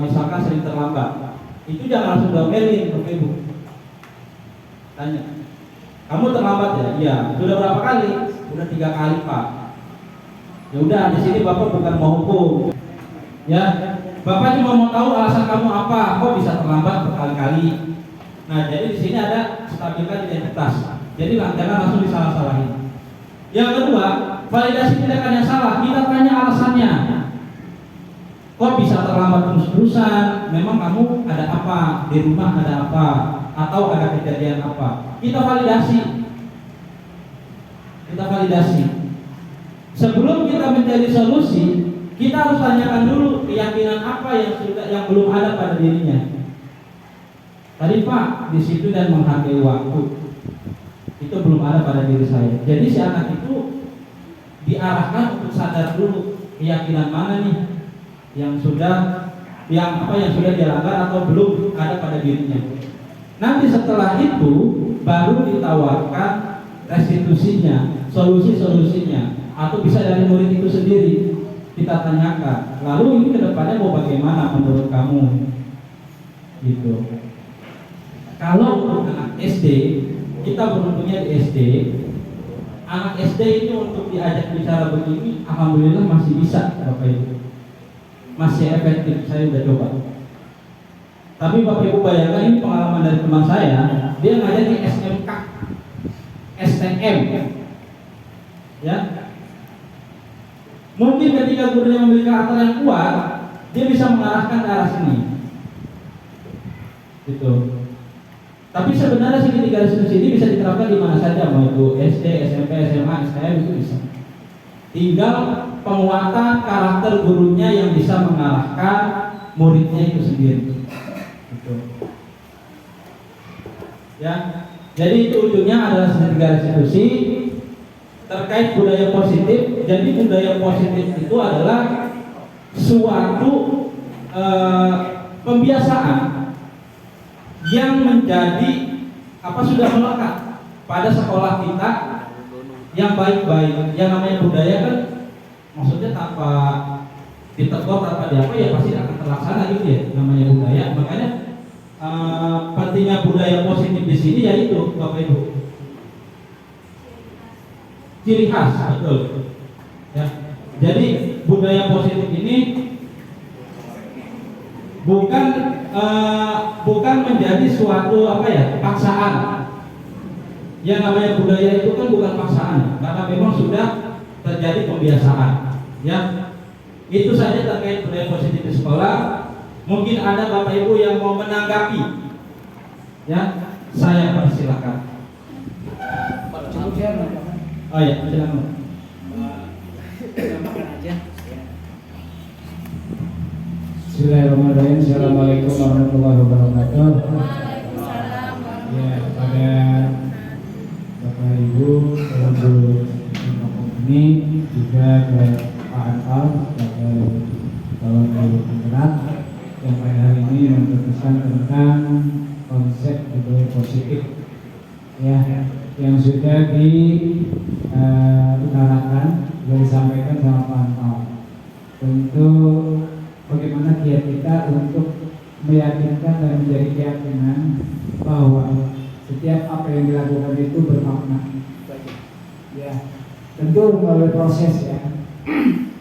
misalkan sering terlambat, itu jangan langsung domelin, Bapak Ibu. Tanya, kamu terlambat ya? Iya. Sudah berapa kali? Sudah 3 kali, Pak. Ya udah, di sini Bapak bukan mau hukum. Ya, Bapak cuma mau tahu alasan kamu apa, kok bisa terlambat berkali-kali. Nah, jadi di sini ada stabilkan identitas. Jadi jangan langsung disalah-salahin. Yang kedua, validasi tindakan yang salah. Kita tanya alasannya. Kok bisa terlambat terus-terusan? Memang kamu ada apa? Di rumah ada apa? Atau ada kejadian apa? Kita validasi. Sebelum kita mencari solusi, kita harus tanyakan dulu keyakinan apa yang belum ada pada dirinya. Tadi Pak di situ dan menghargai waktu, itu belum ada pada diri saya. Jadi si anak itu diarahkan untuk sadar dulu keyakinan mana nih yang sudah dilanggar atau belum ada pada dirinya. Nanti setelah itu baru ditawarkan restitusinya, solusi-solusinya, atau bisa dari murid itu sendiri kita tanyakan. Lalu ini kedepannya mau bagaimana menurut kamu? Gitu. Kalau untuk anak SD, kita beruntungnya di SD. Anak SD ini untuk diajak bicara begini, alhamdulillah masih bisa, Bapak Ibu. Masih efektif, saya udah coba. Tapi Bapak Ibu bayangkan ini pengalaman dari teman saya, dia ngajar di SMK, STM, ya. Mungkin ketika gurunya memiliki karakter yang kuat, dia bisa mengarahkan ke arah sini, gitu. Tapi sebenarnya segitiga restitusi ini bisa diterapkan di mana saja, mau itu SD, SMP, SMA, STM itu bisa. Tinggal penguatan karakter gurunya yang bisa mengarahkan muridnya itu sendiri. Gitu. Ya, jadi itu ujungnya adalah segitiga restitusi terkait budaya positif. Jadi budaya positif itu adalah suatu pembiasaan yang menjadi sudah melekat pada sekolah kita yang baik-baik. Yang namanya budaya kan maksudnya tanpa ditegur, tanpa diapa ya pasti akan terlaksana gitu ya, namanya budaya. Makanya pentingnya budaya positif di sini yaitu Bapak Ibu ciri khas, betul ya. Jadi budaya positif ini bukan menjadi suatu paksaan. Yang namanya budaya itu kan bukan paksaan, karena memang sudah terjadi pembiasaan. Ya, itu saja terkait budaya positif di sekolah. Mungkin ada Bapak Ibu yang mau menanggapi. Ya, saya persilakan. Oh ya, silakan. Bismillahirrahmanirrahim. Assalamualaikum warahmatullahi wabarakatuh. Ya, pada Bapak Ibu, guru ini juga ke Pak Anfal sebagai calon guru penggerak yang pada hari ini memperkenalkan tentang konsep budaya positif, ya, yang sudah diutarakan, sudah disampaikan sama Pak Anfal. Tentu bagaimana kiat kita untuk meyakinkan dan menjadi keyakinan bahwa setiap apa yang dilakukan itu bermakna. Ya, tentu melalui proses ya,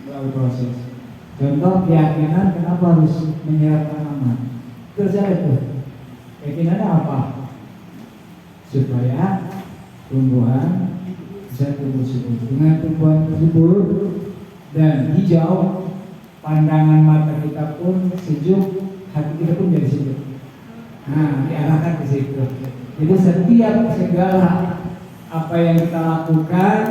melalui proses. Contoh keyakinan kenapa harus menyiapkan aman? Terus itu keyakinannya apa? Supaya tumbuhan bisa tumbuh subur. Dengan tumbuhan subur dan hijau, pandangan mata kita pun sejuk, hati kita pun jadi sejuk. Nah, diarahkan ke situ. Jadi setiap segala apa yang kita lakukan,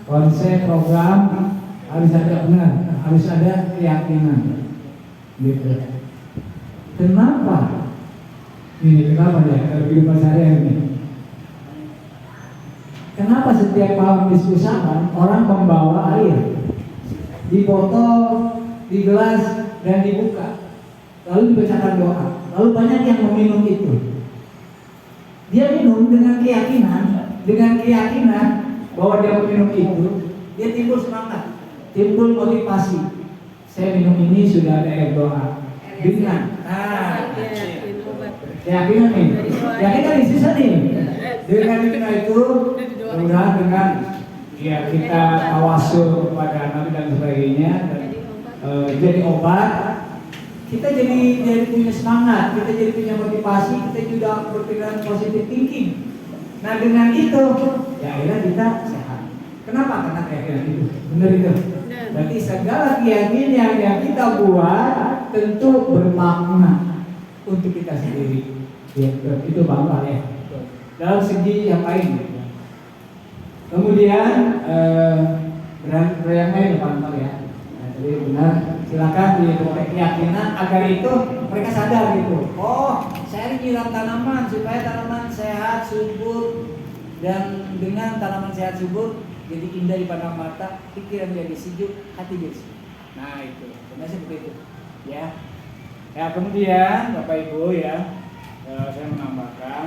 konsep program harus ada benar, harus ada keyakinan. Gitu. Kenapa? Ini kenapa ya? Kehidupan sehari-hari ini. Kenapa setiap malam diskusakan orang membawa air di botol, di gelas, dan dibuka, lalu dibacakan doa, lalu banyak yang meminum itu. Dia minum dengan keyakinan bahwa dia meminum itu, dia timbul semangat, timbul motivasi. Saya minum ini sudah ada air doa. Dengan keyakinan nih, keyakinan di sisa nih. Dengan itu, mudah dengan ya kita tawasul kepada Nabi dan sebagainya, dan jadi obat. Kita jadi punya semangat, kita jadi punya motivasi, kita juga berpikiran positif thinking. Nah dengan itu, ya akhirnya kita sehat. Kenapa? Karena keyakinan itu, benar itu. Berarti segala keyakinan yang kita buat tentu bermakna untuk kita sendiri. Ya, itu bangga ya. Dalam segi yang lain. Kemudian yang lain bangga ya. Jadi benar, silakan dibuat keyakinan agar itu mereka sadar gitu. Oh, saya nyiram tanaman supaya tanaman sehat, subur, dan dengan tanaman sehat subur jadi indah di pandang mata, pikiran jadi sejuk, hati jadi sejuk. Nah itu, benar seperti itu. Ya. Ya kemudian Bapak Ibu ya, saya menambahkan.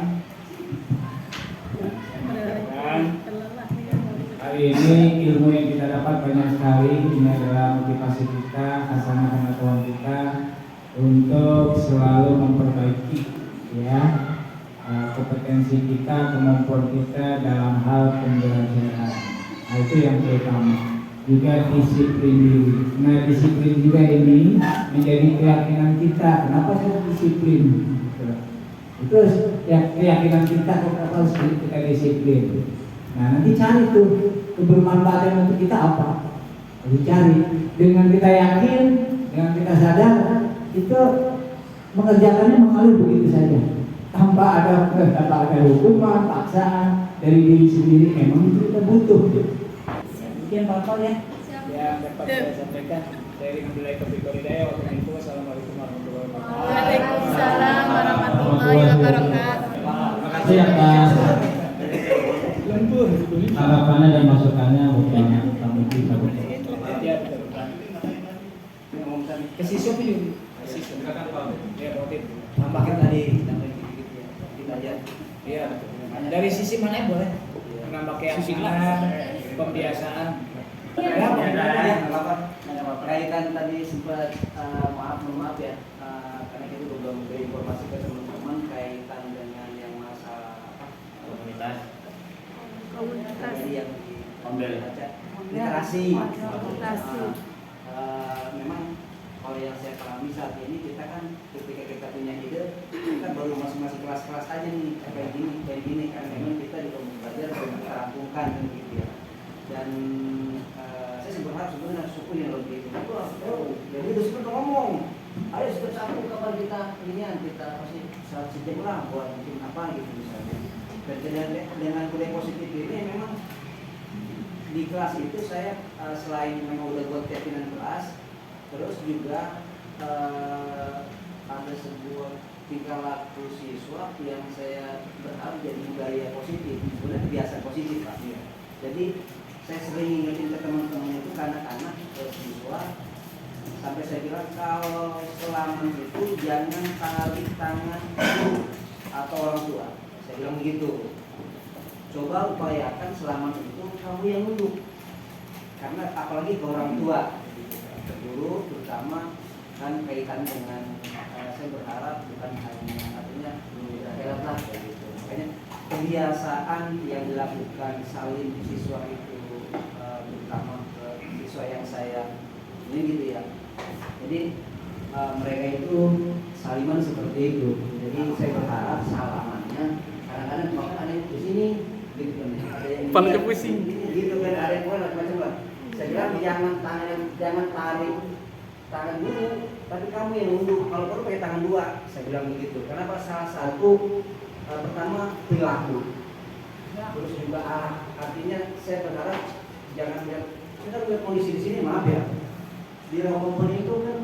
Hari ini ilmu yang kita dapat banyak sekali. Ini adalah motivasi kita, hasanah pengetahuan kita untuk selalu memperbaiki ya kompetensi kita, kemampuan kita dalam hal pembelajaran. Nah, itu yang pertama. Juga disiplin diri. Nah disiplin juga ini menjadi keyakinan kita. Kenapa saya disiplin? Itu ya keyakinan kita harus kita disiplin. Nah nanti cari tuh kebermanfaatan untuk kita apa? Harus cari. Dengan kita yakin, dengan kita sadar, itu mengerjakannya mengalir begitu saja, tanpa ada hukuman, paksaan dari diri sendiri. Memang itu kita butuh. Demikian Bapak ya. Yang dapat saya sampaikan dari Alhamdulillah Taufiq wal Hidayah. Wassalamualaikum warahmatullahi wabarakatuh. Waalaikumsalam warahmatullahi wabarakatuh. Terima kasih atas harapannya dan masukannya Bapak Tamu kita. Ke siswa ini. Ya, tambahkan tadi kita aja. Iya. Dari sisi mana boleh? Menambah keyakinan, pembiasaan. Ya, kaitan tadi sempat maaf ya, karena kita belum memberi informasi ke teman-teman kaitan dengan yang masalah komunitas yang dibaca literasi. Memang kalau yang saya pahami saat ini kita kan ketika kita punya ide kita baru masing-masing kelas-kelas aja nih kayak gini kan memang kita juga belajar merampungkan gitu ya. Dan saya berharap sebenarnya suku yang lebih itu jadi udah seperti ngomong ayo setiap satu kapan kita pasti sejam lah buat bikin apa gitu misalnya. Dan dengan budaya positif ini memang di kelas itu saya selain memang udah buat keyakinan kelas, terus juga ada sebuah tingkah laku siswa yang saya berharap jadi budaya positif, sebenarnya kebiasaan positif Pak. Jadi saya sering ingetin ke teman-teman itu anak-anak siswa sampai saya bilang kalau selamat itu jangan tarik tangan guru atau orang tua. Saya bilang begitu. Coba upayakan selamat itu kamu yang nunduk. Karena apalagi ke orang tua, ke guru terutama kan kaitan dengan saya berharap bukan hanya artinya helat lah kayak gitu. Makanya kebiasaan yang dilakukan saling siswa itu terutama ke siswa yang saya ini gitu ya. Jadi mereka itu saliman seperti itu. Jadi saya berharap salamannya kadang-kadang bahkan ada yang di sini gitu kan, ada yang Paling pusing. gitu kan, ada yang macam-macam lah. Saya bilang jangan tarik tangan dulu, tapi kamu yang nunduk. Kalau perlu pakai tangan dua, saya bilang begitu. Kenapa? Salah satu pertama perilaku, terus juga artinya saya berharap jangan lihat kita lihat kondisi di sini, maaf ya, di Rokompon itu kan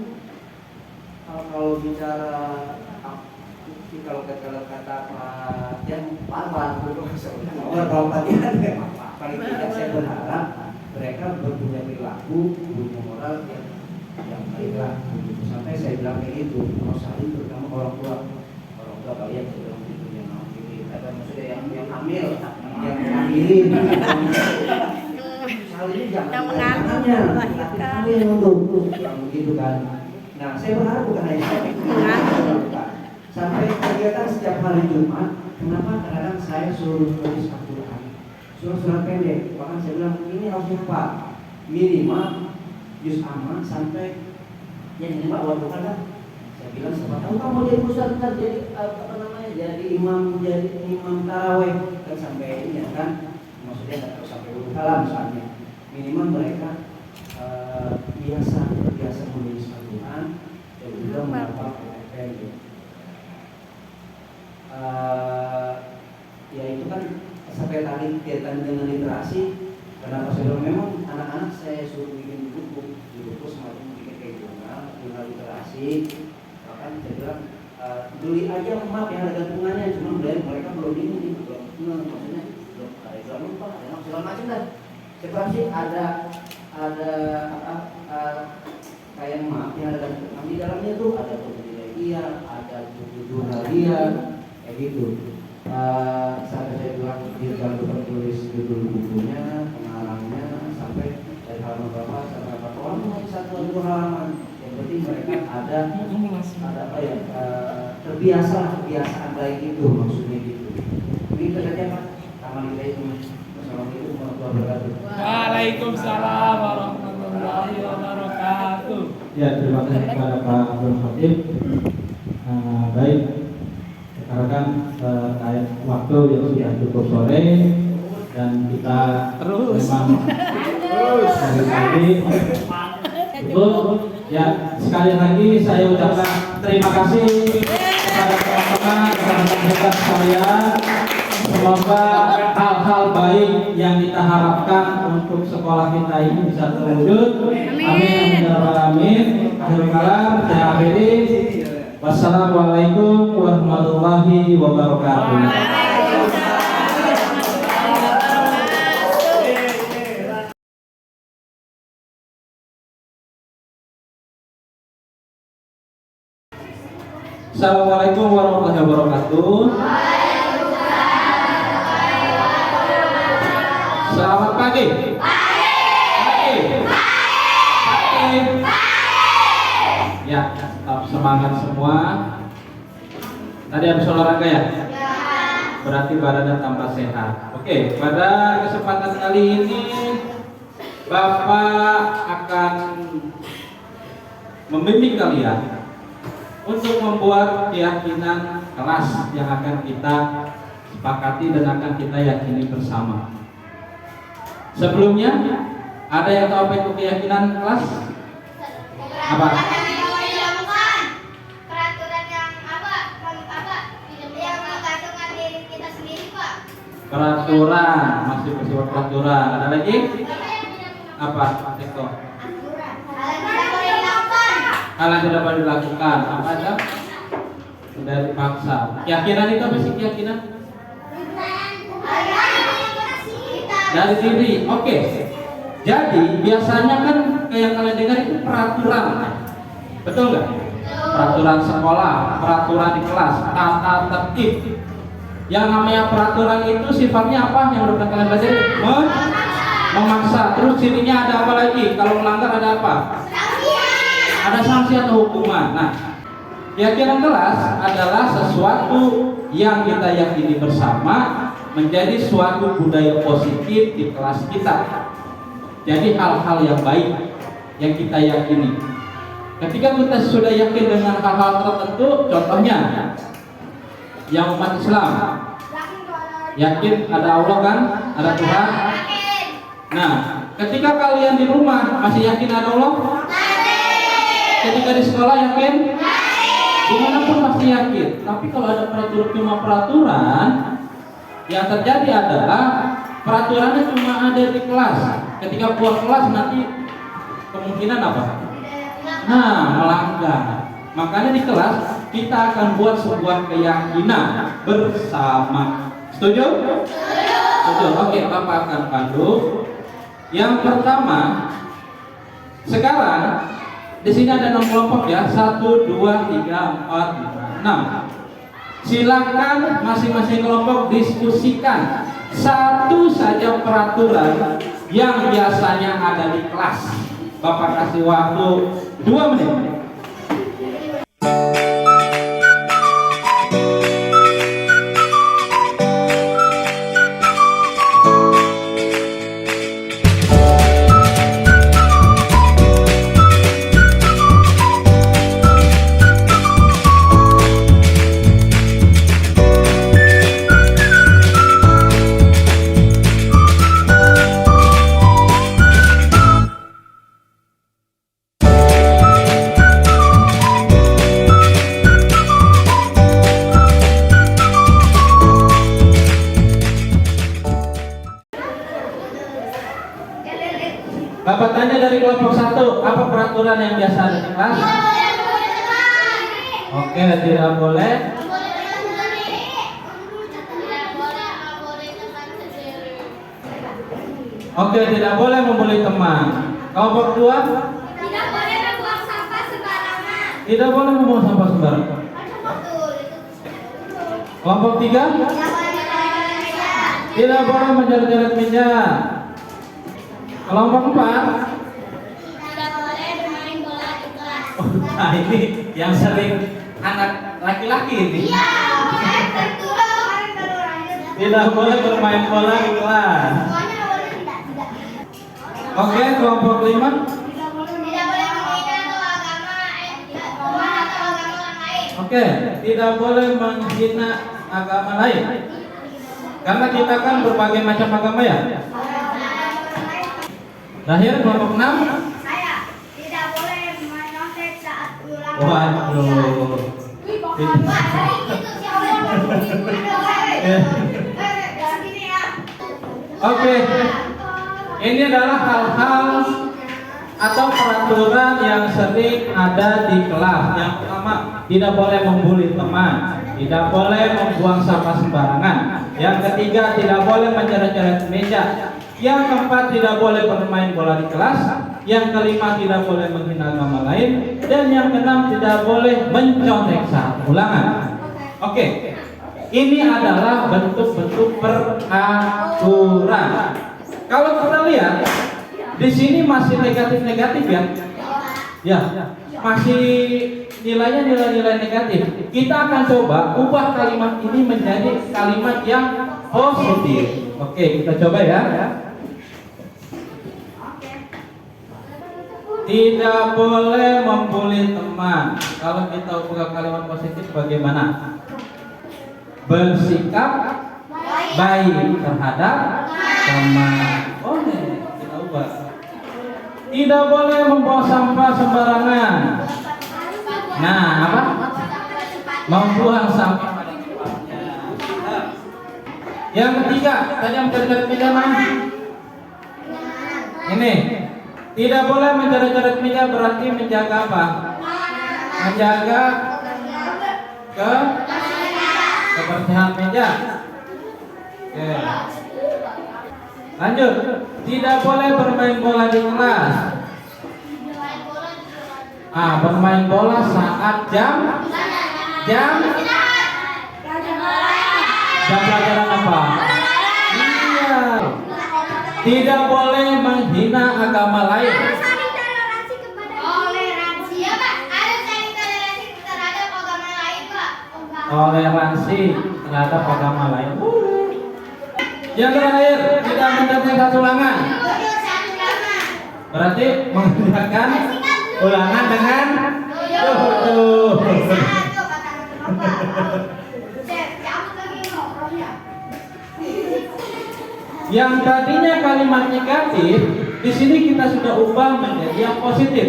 kalau bicara kalau kata Pak yang paling paling tidak saya berharap mereka berpunya perilaku, punya moral yang baik lah. Sampai saya bilang kayak gitu, kalau saling terutama orang tua kalian bilang gitu, yang ambil, ada maksudnya yang hamil, yang hamilin, saling jangan tangannya, hamil untuk bilang begitu kan. Nah, saya berharap bukan hanya saya, sampai kegiatan setiap hari Jumat, kenapa kadang-kadang saya suruh tulis Al-Quran, surat pendek, bahkan saya bilang ini harus cepat, minimal juz amma sampai yang ini Pak waktu kan saya bilang sama kamu jadi ustaz kan, jadi apa namanya, jadi imam taraweh kan, sampai ini ya kan, maksudnya nggak terus sampai kalam misalnya, minimal mereka biasa menulis Al-Quran dan juga menghafal pendek. Ya itu kan sampai tadi kaitan dengan literasi. Karena saya memang anak-anak saya suruh bikin buku semacam bikin kayak jurnal literasi. Bahkan saya bilang beli aja map yang ada gantungannya, cuma mereka belum ini belum maksudnya belum ada lupa ada segala macam dah. Sebab sih ada kayak map yang ada gantungan di dalamnya tuh ada buku dia, ada buku jurnal dia, kayak gitu. Sampai saya bilang dia jangan tulis judul bukunya, pengarangnya, sampai dari halaman berapa sampai berapa, orang satu halaman. Yang penting mereka ada apa ya, kebiasaan baik itu, maksudnya gitu. Begitu saja Pak. Assalamualaikum warahmatullahi wabarakatuh. Waalaikumsalam warahmatullahi wabarakatuh. Ya, terima kasih kepada Pak Abdul Khatib. Baik, rekan terkait waktu yang sudah cukup sore dan kita memang dari tadi itu ya, sekali lagi saya ucapkan terima kasih kepada teman-teman hebat saya. Semoga hal-hal baik yang kita harapkan untuk sekolah kita ini bisa terwujud. Amin ya rabbal alamin. Akhirul kalam, saya akhiri. Wassalamualaikum warahmatullahi wabarakatuh. Assalamualaikum warahmatullahi wabarakatuh. Selamat pagi. Ya, tetap semangat semua. Tadi habis olahraga ya? Berarti badannya tambah sehat. Oke, pada kesempatan kali ini Bapak akan membimbing kalian untuk membuat keyakinan kelas yang akan kita sepakati dan akan kita yakini bersama. Sebelumnya, ada yang tahu apa itu keyakinan kelas? Apa? Peraturan yang apa? Yang menggantungkan diri kita sendiri, Pak. Peraturan, masih bersifat peraturan. Ada lagi? Apa? Sektor. Hal yang tidak boleh dilakukan. Apa aja? Tidak dipaksa. Keyakinan itu apa sih keyakinan? Dari diri. Oke. Jadi biasanya kan yang kalian dengar itu peraturan. Betul nggak? Peraturan sekolah, peraturan di kelas, tata tertib. Yang namanya peraturan itu sifatnya apa? Yang udah kalian belajar? Memaksa. Terus sininya ada apa lagi? Kalau melanggar ada apa? ada sanksi atau hukuman. Nah, keyakinan kelas adalah sesuatu yang kita yakini bersama menjadi suatu budaya positif di kelas kita. Jadi hal-hal yang baik yang kita yakini. Ketika kita sudah yakin dengan hal-hal tertentu, contohnya yang umat Islam yakin ada Allah kan, ada Tuhan. Nah, ketika kalian di rumah masih yakin ada Allah? Ketika di sekolah yakin? Dimanapun pasti yakin. Tapi kalau ada peraturan, yang terjadi adalah peraturannya cuma ada di kelas. Ketika keluar kelas nanti kemungkinan apa? Nah, melanggar. Makanya di kelas kita akan buat sebuah keyakinan bersama. Setuju? Setuju. Oke, Bapak akan pandu. Yang pertama, sekarang di sini ada 6 kelompok ya, 1, 2, 3, 4, 5, 6. Silakan masing-masing kelompok diskusikan satu saja peraturan yang biasanya ada di kelas. Bapak kasih waktu 2 menit. Bapak tanya dari kelompok 1, apa peraturan yang biasa ada di kelas? Oke, tidak boleh. Oke, tidak boleh membuli teman. Kelompok 2? Tidak boleh membuang sampah sembarangan. Tidak boleh membuang sampah sembarangan. Kelompok 3? Tidak boleh menjaret-jaret meja. Kelompok 4? Tidak boleh bermain bola di kelas. Oh, nah ini yang sering anak laki-laki ini. Iya, tentu dong. Tidak boleh bermain bola di kelas. Semuanya boleh tidak. Oke, kelompok 5? Tidak boleh menghina atau agama Tuhan atau agama orang lain. Oke, tidak boleh menghina agama lain. Karena kita kan berbagai macam agama ya. Terakhir kelompok 6? Saya tidak boleh menyontek saat ulang Waduh. Oke, ini adalah hal-hal atau peraturan yang sering ada di kelas. Yang pertama, tidak boleh membuli teman, tidak boleh membuang sampah sembarangan. Yang ketiga, tidak boleh menjaret-jaret meja. Yang keempat, tidak boleh bermain bola di kelas. Yang kelima, tidak boleh menghina agama lain. Dan yang keenam, tidak boleh mencontek saat ulangan. Oke, ini adalah bentuk-bentuk peraturan. Kalau kita lihat di sini masih negatif-negatif ya. Ya, masih nilainya nilai-nilai negatif. Kita akan coba ubah kalimat ini menjadi kalimat yang positif. Oke, kita coba ya. Tidak boleh membuli teman. Kalau kita ubah kalimat positif bagaimana? Bersikap baik terhadap teman. Boleh kita ubah. Tidak boleh membuang sampah sembarangan. Nah, apa? Membuang sampah pada tempatnya. Yang ketiga, tadi yang menjaret-jaret meja mana? Ini. Tidak boleh menjaret-jaret meja berarti menjaga apa? Menjaga kebersihan meja. Oke. Lanjut. Tidak boleh bermain bola di kelas. Bermain bola saat jam pelajaran apa? Iya. Tidak boleh menghina agama lain. Toleransi kepada toleransi apa toleransi terhadap agama lain. Yang terakhir, tidak mencontek satu ulangan. Jujur satu ulangan. Berarti mengerjakan ulangan dengan jujur. Salah tuh kata Bapak. Chef, cabut lagi ngobrolnya. Yang tadinya kalimat negatif, di sini kita sudah ubah menjadi yang positif.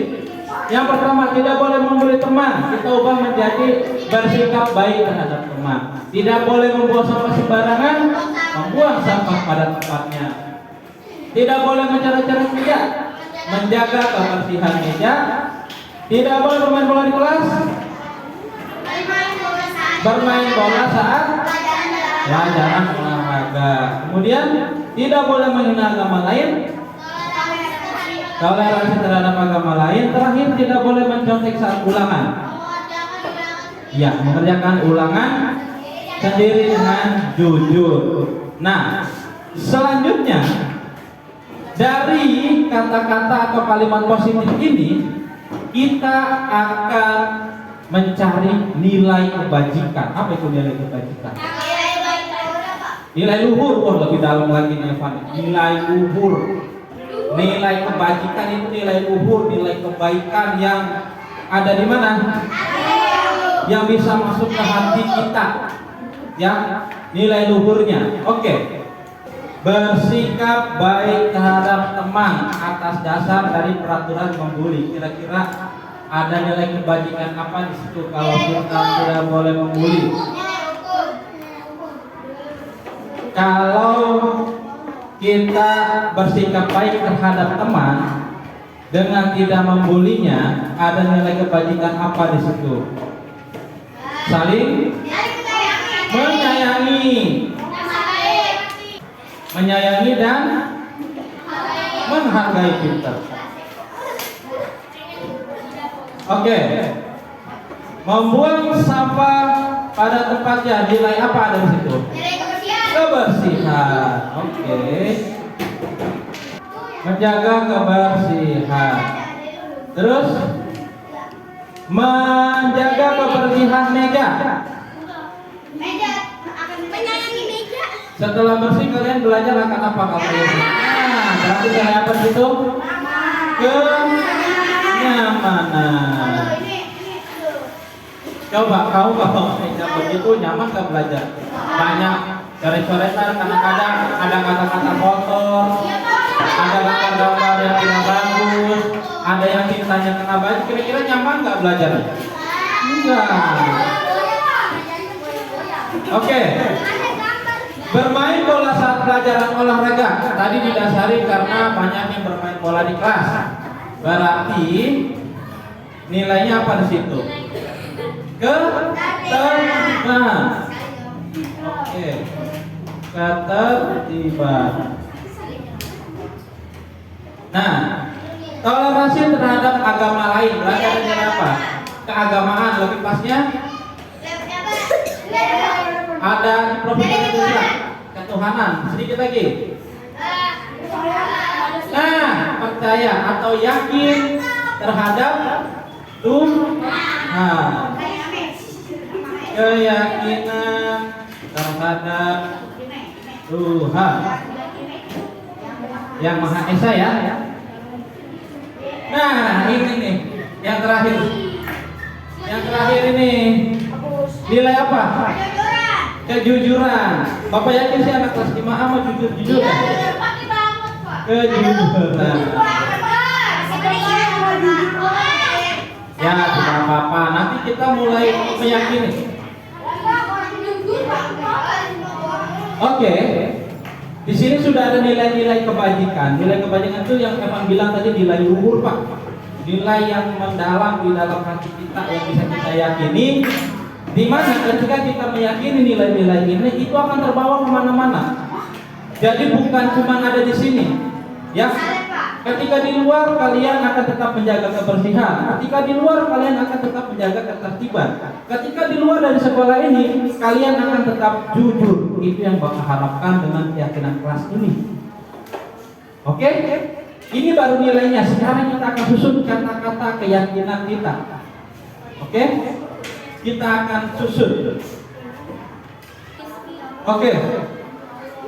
Yang pertama, tidak boleh membuli teman, kita ubah menjadi bersikap baik terhadap teman. Tidak boleh membuang sampah sembarangan, membuang sampah pada tempatnya. Tidak boleh mencara-cara meja, menjaga kebersihan meja. Tidak boleh bermain bola di kelas, bermain bola saat pelajaran olahraga. Kemudian tidak boleh menghina agama lain, toleransi terhadap agama lain. Terakhir, tidak boleh mencontek saat ulangan. Ya, mengerjakan ulangan sendiri dengan jujur. Nah, selanjutnya dari kata-kata atau kalimat positif ini kita akan mencari nilai kebajikan. Apa itu nilai kebajikan? Nilai luhur. Wah, lebih dalam lagi nih Evan. Nilai luhur. Nilai kebajikan itu nilai luhur, nilai kebaikan yang ada di mana? Yang bisa masuk ke hati kita. Ya, nilai luhurnya. Oke. Bersikap baik terhadap teman atas dasar dari peraturan membuli. Kira-kira ada nilai kebajikan apa di situ kalau kita tidak boleh membuli? Kalau kita bersikap baik terhadap teman dengan tidak membulinya, ada nilai kebajikan apa di situ? Saling menyayangi, menyayangi dan menghargai kita. Oke. Membuang sampah pada tempatnya, nilai apa ada di situ? Kebersihan. Oke. Menjaga kebersihan. Terus menjaga kebersihan meja. Menyayangi meja. Setelah bersih kalian belajar akan apa kalian? Nah, berarti kayak apa itu? Kenyamanan. Coba kamu kalau meja begitu nyaman gak belajar? Banyak coret-coretan, kadang-kadang ada kata-kata kotor, ada gambar-gambar yang tidak bagus, ada yang tintanya kena baju. Kira-kira nyaman gak belajar? Enggak. Oke. Bermain bola saat pelajaran olahraga tadi didasari karena banyak yang bermain bola di kelas. Berarti nilainya apa di situ? Ketertiban. Oke. Ketertiban. Nah, toleransi terhadap agama lain berarti ada apa? Keagamaan, lebih pasnya ada profesi ketuhanan. Sedikit lagi. Nah, percaya atau yakin terhadap Tuhan. Keyakinan terhadap Tuhan yang Maha Esa ya. Nah, ini nih yang terakhir. Yang terakhir ini nilai apa? Kejujuran. Bapak yakin sih anak kelas 5A mau jujur-jujur ya? Kejujuran. Ya, tidak apa-apa. Nanti kita mulai meyakini. Oke. Di sini sudah ada nilai-nilai kebajikan. Nilai kebajikan itu yang Evan bilang tadi nilai luhur, Pak. Nilai yang mendalam di dalam hati kita yang bisa kita yakini. Di mana ketika kita meyakini nilai-nilai ini, itu akan terbawa kemana-mana. Jadi bukan cuma ada di sini, ya. Ketika di luar kalian akan tetap menjaga kebersihan. Ketika di luar kalian akan tetap menjaga ketertiban. Ketika di luar dari sekolah ini kalian akan tetap jujur. Itu yang Bapak harapkan dengan keyakinan kelas ini. Oke? Ini baru nilainya. Sekarang kita akan susun kata-kata keyakinan kita. Oke? Kita akan susun Oke,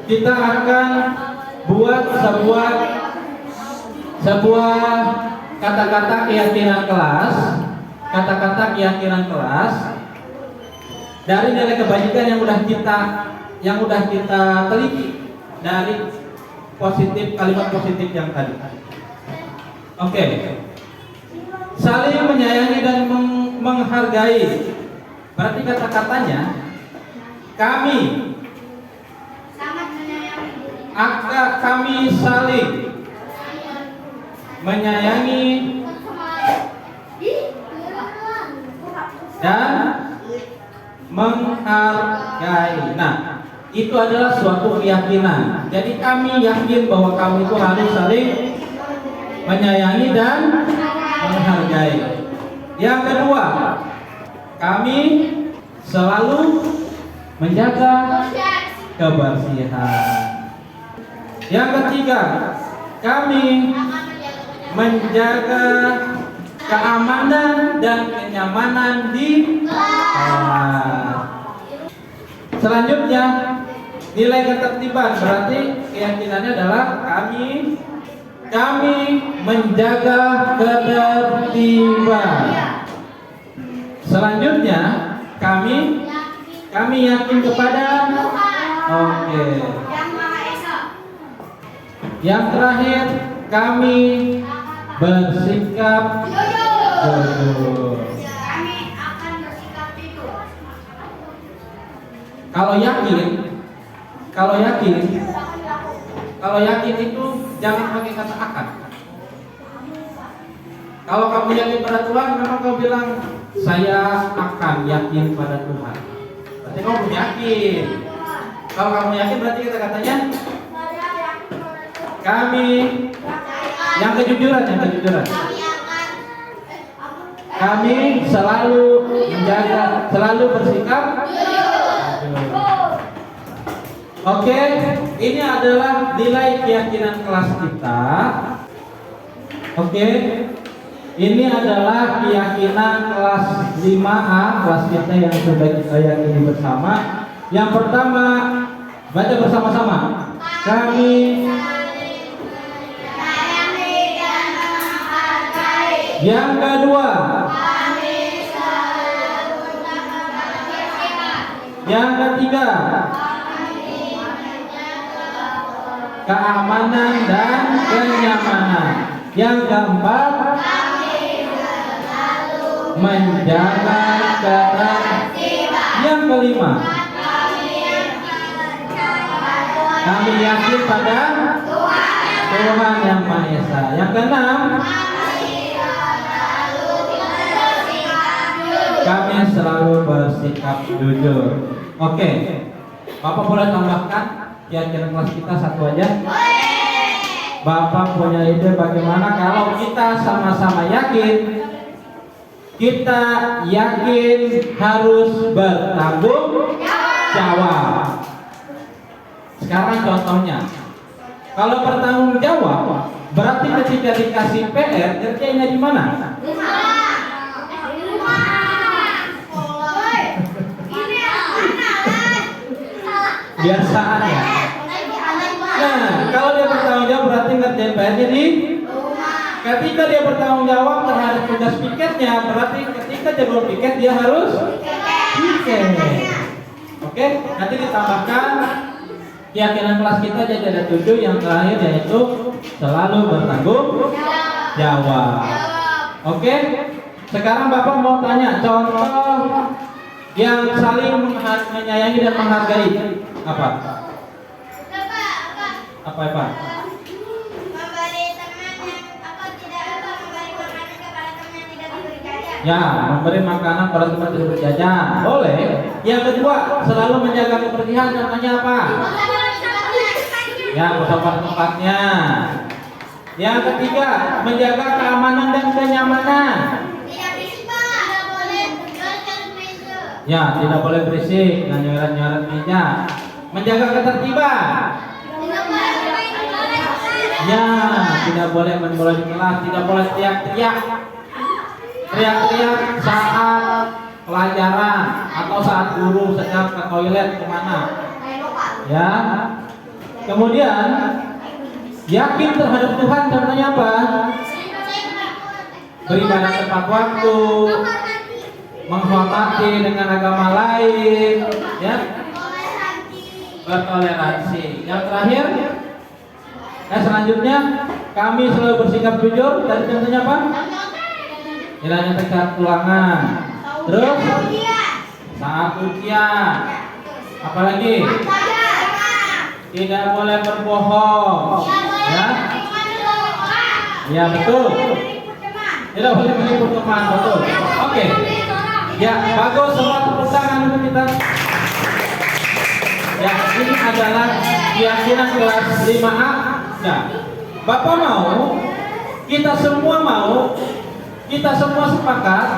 kita akan buat sebuah kata-kata keyakinan kelas, dari nilai kebajikan yang udah kita teliti dari kalimat positif yang tadi. Oke. Saling menyayangi dan menghargai. Berarti kata-katanya kami Sangat menyayangi dirinya. kami saling menyayangi dan menghargai. Nah, itu adalah suatu keyakinan. Jadi kami yakin bahwa kami itu harus saling menyayangi dan menghargai. Yang kedua, kami selalu menjaga kebersihan. Yang ketiga, kami menjaga keamanan dan kenyamanan di kelas. Selanjutnya, nilai ketertiban, berarti keyakinannya adalah kami menjaga ketertiban. Selanjutnya, kami yakin kepada oke. Yang Maha Esa. Yang terakhir, kami bersikap jujur. Kami akan bersikap jujur. Kalau yakin itu jangan pakai kata akan. Kalau kamu yakin pada Tuhan, memang kau bilang saya akan yakin pada Tuhan. Berarti kamu yakin. Kalau kamu yakin berarti kata-katanya kami yang kejujuran. Kami selalu menjaga, selalu bersikap jujur. Oke, ini adalah nilai keyakinan kelas kita. Oke, ini adalah keyakinan kelas 5A, kelas kita yang sudah kita yakini bersama. Yang pertama, baca bersama-sama. Kami yang kedua, yang ketiga, keamanan dan kenyamanan. Yang keempat, menjaga ketertiban. Yang kelima, kami yakin pada Tuhan Yang Maha Esa. Yang keenam, kami selalu bersikap jujur. Oke, Bapak boleh tambahkan keyakinan kelas kita satu aja. Bapak punya ide bagaimana kalau kita sama-sama yakin, kita yakin harus bertanggung jawab. Sekarang contohnya, kalau bertanggung jawab berarti ketika dikasih PR kerjanya di mana? Biasaan ya. Nah, kalau dia bertanggung jawab berarti ngerjain PR-nya di rumah. Ketika dia bertanggung jawab terhadap tugas piketnya, berarti ketika jadwal piket dia harus piket. Oke, nanti ditambahkan keyakinan kelas kita jadi ada 7, yang terakhir yaitu selalu bertanggung jawab. Oke, sekarang Bapak mau tanya contoh yang saling menyayangi dan menghargai apa? Apa? Memberi teman yang memberi makanan kepada teman yang tidak diberi jajan. Ya, memberi makanan pada teman yang diberi jajan. Boleh. Yang kedua, selalu menjaga kebersihan. Contohnya apa? Ya, usah pada tempatnya. Yang ketiga, menjaga keamanan dan kenyamanan. Tidak berisik, Pak. Tidak boleh nyoret meja. Ya, tidak boleh berisik, dan nyoret-nyoret meja. Menjaga ketertiban. Tidak boleh bermain di kelas. Ya, tidak boleh main bola di kelas, tidak boleh teriak-teriak. Teriak-teriak saat pelajaran atau saat guru sedang ke toilet kemana. Ya. Kemudian yakin terhadap Tuhan, contohnya apa? Beribadah tepat waktu, menghormati dengan agama lain, ya, bertoleransi. Yang terakhir, selanjutnya kami selalu bersikap jujur. Dan contohnya apa? Tidak nyetek tulangan. Terus saat ujian, apalagi tidak boleh berbohong, ya, ya betul. Tidak boleh menipu teman, betul. Oke. Ya, bagus, semua tepuk tangan untuk kita. Ya, ini adalah keyakinan kelas 5A. Nah, Bapak mau, kita semua sepakat.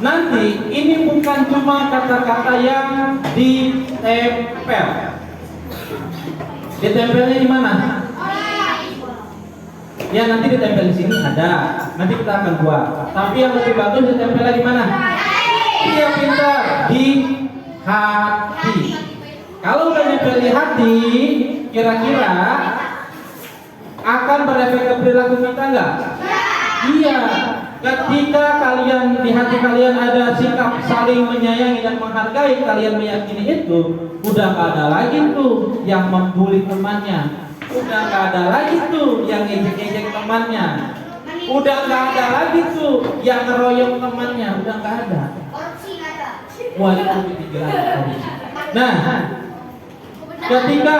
Nanti ini bukan cuma kata-kata yang ditempel. Ditempelnya di mana? Ya, nanti ditempel di sini ada. Nanti kita akan buat. Tapi yang lebih bagus ditempel di mana? Iya, pintar, di hati. Kalau udah nempel di hati, kira-kira akan berefek ke perilaku kita enggak? Iya. Ketika kalian di hati kalian ada sikap saling menyayangi dan menghargai, kalian meyakini itu, udah gak ada lagi tuh yang membuli temannya, udah gak ada lagi tuh yang ejek-ejek temannya, udah gak ada lagi tuh yang ngeroyok temannya, udah gak ada. Nah, ketika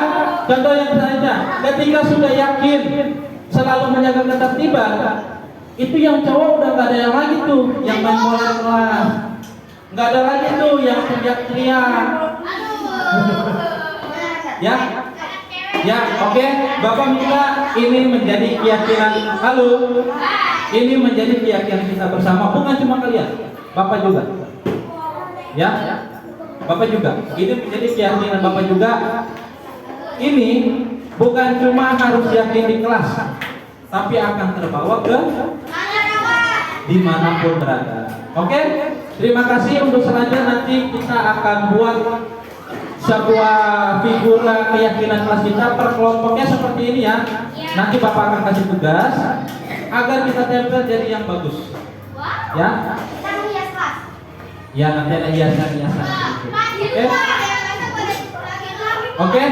contoh yang selanjutnya, ketika sudah yakin selalu menjaga ketertiban, itu yang cowok udah gak ada yang lagi tuh yang main bola di kelas, nggak ada lagi tuh yang teriak-teriak. Ya, ya, oke. Bapak minta ini menjadi keyakinan. Halo, ini menjadi keyakinan kita bersama, bukan cuma kalian, Bapak juga. Ya, Bapak juga. Ini menjadi keyakinan Bapak juga. Ini bukan cuma harus yakin di kelas, tapi akan terbawa ke dimanapun berada. Oke, terima kasih. Untuk selanjutnya nanti kita akan buat sebuah figura keyakinan kelas kita per kelompoknya seperti ini ya. Nanti Bapak akan kasih tugas agar kita tempel jadi yang bagus. Ya. Ya, nanti ada hiasan-hiasan. Oke.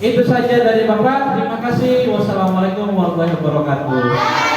Itu saja dari Bapak. Terima kasih. Wassalamualaikum warahmatullahi wabarakatuh.